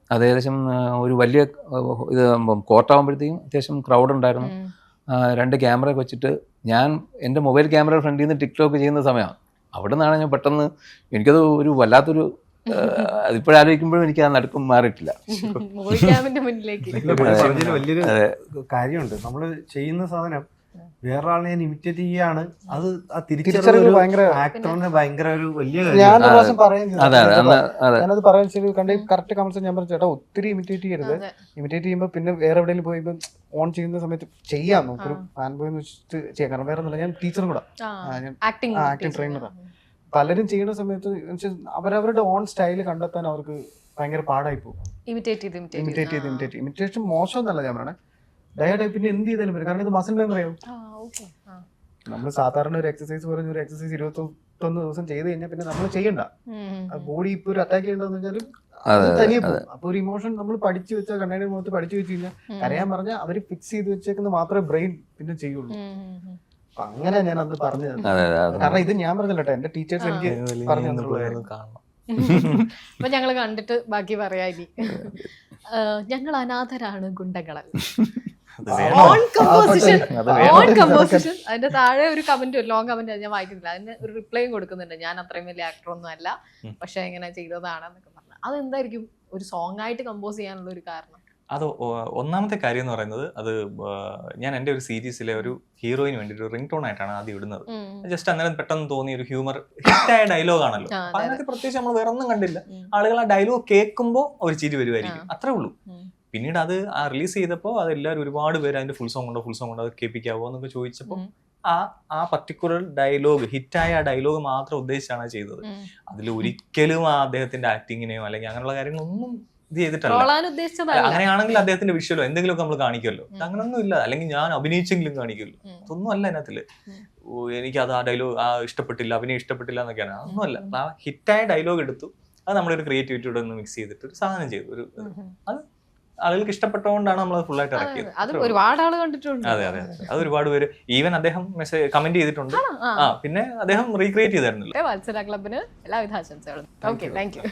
അത് ഏകദേശം ഒരു വലിയ ഇത് കോർട്ടാകുമ്പോഴത്തേക്കും അത്യാവശ്യം ക്രൗഡ് ഉണ്ടായിരുന്നു. 2 ക്യാമറയൊക്കെ വെച്ചിട്ട് ഞാൻ എൻ്റെ മൊബൈൽ ക്യാമറ ഫ്രണ്ടിൽ നിന്ന് ടിക്ടോക്ക് ചെയ്യുന്ന സമയമാണ്. അവിടെ നിന്നാണ് ഞാൻ പെട്ടെന്ന് എനിക്കത് ഒരു വല്ലാത്തൊരു അതിപ്പോഴാലോചിക്കുമ്പോഴും എനിക്ക് ആ നടുക്കം മാറിയിട്ടില്ല. വലിയൊരു കാര്യമുണ്ട്, നമ്മൾ ചെയ്യുന്ന സാധനം വേറൊരാളെ ഞാൻ ഇമിറ്റേറ്റ് ചെയ്യാണ്, അത് ആ തിരിച്ചറിവ് ഭയങ്കര ആക്ടറിന് ഭയങ്കര ഒരു വലിയ ഞാനത് പറയാൻ ശരി കണ്ട് കറക്റ്റ് കമൻസ് ഞാൻ പറഞ്ഞു ചേട്ടാ ഒത്തിരി ഇമിറ്റേറ്റ് ചെയ്യരുത്. ഇമിറ്റേറ്റ് ചെയ്യുമ്പോൾ പിന്നെ വേറെ എവിടെയെങ്കിലും പോയി ഓൺ ചെയ്യുന്ന സമയത്ത് ചെയ്യാം, നമുക്കൊരു ഫാൻ ബോയ് എന്ന് വെച്ചിട്ട് ചെയ്യാം. കാരണം വേറെ ഒന്നുമില്ല, ഞാൻ ടീച്ചറും കൂടെ ആക്ടിങ് ട്രെയിനറാണ്. പലരും ചെയ്യുന്ന സമയത്ത് അവരവരുടെ ഓൺ സ്റ്റൈല് കണ്ടെത്താൻ അവർക്ക് ഭയങ്കര പാടായി പോകും. ഇമിറ്റേഷൻ മോശമെന്നല്ല ഞാൻ പറയണേ, ഡയടൈപ്പിന് എന്ത് ചെയ്താലും വരും. കാരണം ഇത് മസിൽ മെമ്മറി ആവും. നമ്മൾ സാധാരണ ഒരു എക്സസൈസ് പറഞ്ഞ ഒരു എക്സസൈസ് 21 ദിവസം ചെയ്ത് കഴിഞ്ഞാൽ പിന്നെ നമ്മൾ ചെയ്യണ്ട. ബോഡി ഇപ്പൊ ഒരു അറ്റാക്ക് ചെയ്യണ്ടെന്ന് വെച്ചാലും തനിയെ പോകും. അപ്പൊ ഒരു ഇമോഷൻ നമ്മൾ പഠിച്ചു വെച്ചാൽ കണ്ണയുടെ മുഖത്ത് പഠിച്ചു വെച്ച് കഴിഞ്ഞാൽ കരയാൻ പറഞ്ഞാൽ അവര് ഫിക്സ് ചെയ്ത് വെച്ചേക്കുന്ന മാത്രമേ ബ്രെയിൻ പിന്നെ ചെയ്യുള്ളൂ. അപ്പൊ അങ്ങനെ ഞാൻ അന്ന് പറഞ്ഞു തന്നെ. കാരണം ഇത് ഞാൻ പറഞ്ഞല്ലോ കേട്ടോ, എന്റെ ടീച്ചേഴ്സ് എനിക്ക് പറഞ്ഞു തന്നിട്ടുള്ള കാണണം. അപ്പൊ ഞങ്ങള് കണ്ടിട്ട് ബാക്കി പറയാ. ഞങ്ങൾ അനാഥരാണ്, ഗുണ്ടകളല്ല. On composition. അതിന്റെ താഴെ ഒരു കമന്റ്, ലോങ് കമന്റ് ഞാൻ വായിക്കുന്നില്ല, അതിന് ഒരു റിപ്ലൈയും കൊടുക്കുന്നുണ്ട്. ഞാൻ അത്രയും വലിയ ആക്ടർ ഒന്നും അല്ല, പക്ഷെ ഇങ്ങനെ ചെയ്തതാണെന്നൊക്കെ പറഞ്ഞു. അതെന്തായിരിക്കും ഒരു സോങ് ആയിട്ട് കമ്പോസ് ചെയ്യാനുള്ള ഒരു കാരണം? അത് ഒന്നാമത്തെ കാര്യം എന്ന് പറയുന്നത്, അത് ഞാൻ എൻ്റെ ഒരു സീരീസിലെ ഒരു ഹീറോയിന് വേണ്ടി ഒരു റിംഗ് ടോൺ ആയിട്ടാണ് ആദ്യം ഇടുന്നത്. ജസ്റ്റ് അന്നേരം പെട്ടെന്ന് തോന്നിയ ഒരു ഹ്യൂമർ ഹിറ്റായ ഡയലോഗ് ആണല്ലോ. അപ്പൊ അതിനകത്ത് പ്രത്യേകിച്ച് നമ്മൾ വേറെ ഒന്നും കണ്ടില്ല. ആളുകൾ ആ ഡയലോഗ് കേൾക്കുമ്പോൾ ഒരു ചിരി വരുമായിരിക്കും, അത്രേ ഉള്ളൂ. പിന്നീട് അത് റിലീസ് ചെയ്തപ്പോൾ അതെല്ലാവരും ഒരുപാട് പേര് അതിന്റെ ഫുൾ സോങ് ഉണ്ടോ അത് കേൾപ്പിക്കാവോ എന്നൊക്കെ ചോദിച്ചപ്പോൾ ആ പർട്ടിക്കുലർ ഡയലോഗ്, ഹിറ്റായ ആ ഡയലോഗ് മാത്രം ഉദ്ദേശിച്ചാണ് ചെയ്തത്. അതിൽ ഒരിക്കലും അദ്ദേഹത്തിന്റെ ആക്ടിങ്ങിനെയോ അല്ലെങ്കിൽ അങ്ങനെയുള്ള കാര്യങ്ങളൊന്നും ഇത് ചെയ്തിട്ടല്ല. അങ്ങനെയാണെങ്കിൽ അദ്ദേഹത്തിന്റെ വിഷ്വലോ എന്തെങ്കിലുമൊക്കെ നമ്മൾ കാണിക്കുമല്ലോ. അങ്ങനൊന്നും ഇല്ല. അല്ലെങ്കിൽ ഞാൻ അഭിനയിച്ചെങ്കിലും കാണിക്കുമല്ലോ. അതൊന്നും അല്ല അതിനകത്തില്. എനിക്ക് അത് ആ ഡയലോഗ് ഇഷ്ടപ്പെട്ടില്ല, അഭിനയം ഇഷ്ടപ്പെട്ടില്ല എന്നൊക്കെയാണ്. അതൊന്നും അല്ല. ആ ഹിറ്റായ ഡയലോഗ് എടുത്തു, അത് നമ്മളൊരു ക്രിയേറ്റിവിറ്റിയോടെ ഒന്ന് മിക്സ് ചെയ്തിട്ട് ഒരു സാധനം ചെയ്തു. അത് ആളുകൾക്ക് ഇഷ്ടപ്പെട്ടതുകൊണ്ടാണ് നമ്മൾ ഫുൾ ആയിട്ട് ഇറക്കിയത്. അത് ഒരുപാട് ആള് കണ്ടിട്ടുണ്ട്. അതെ, അത് ഒരുപാട് പേര് ഈവൻ അദ്ദേഹം മെസ്സേജ് കമന്റ് ചെയ്തിട്ടുണ്ട്. പിന്നെ അദ്ദേഹം റീക്രിയേറ്റ് ചെയ്തായിരുന്നല്ലോ. വത്സല ക്ലബിന് എല്ലാവിധ ആശംസകളും. Okay, thank you.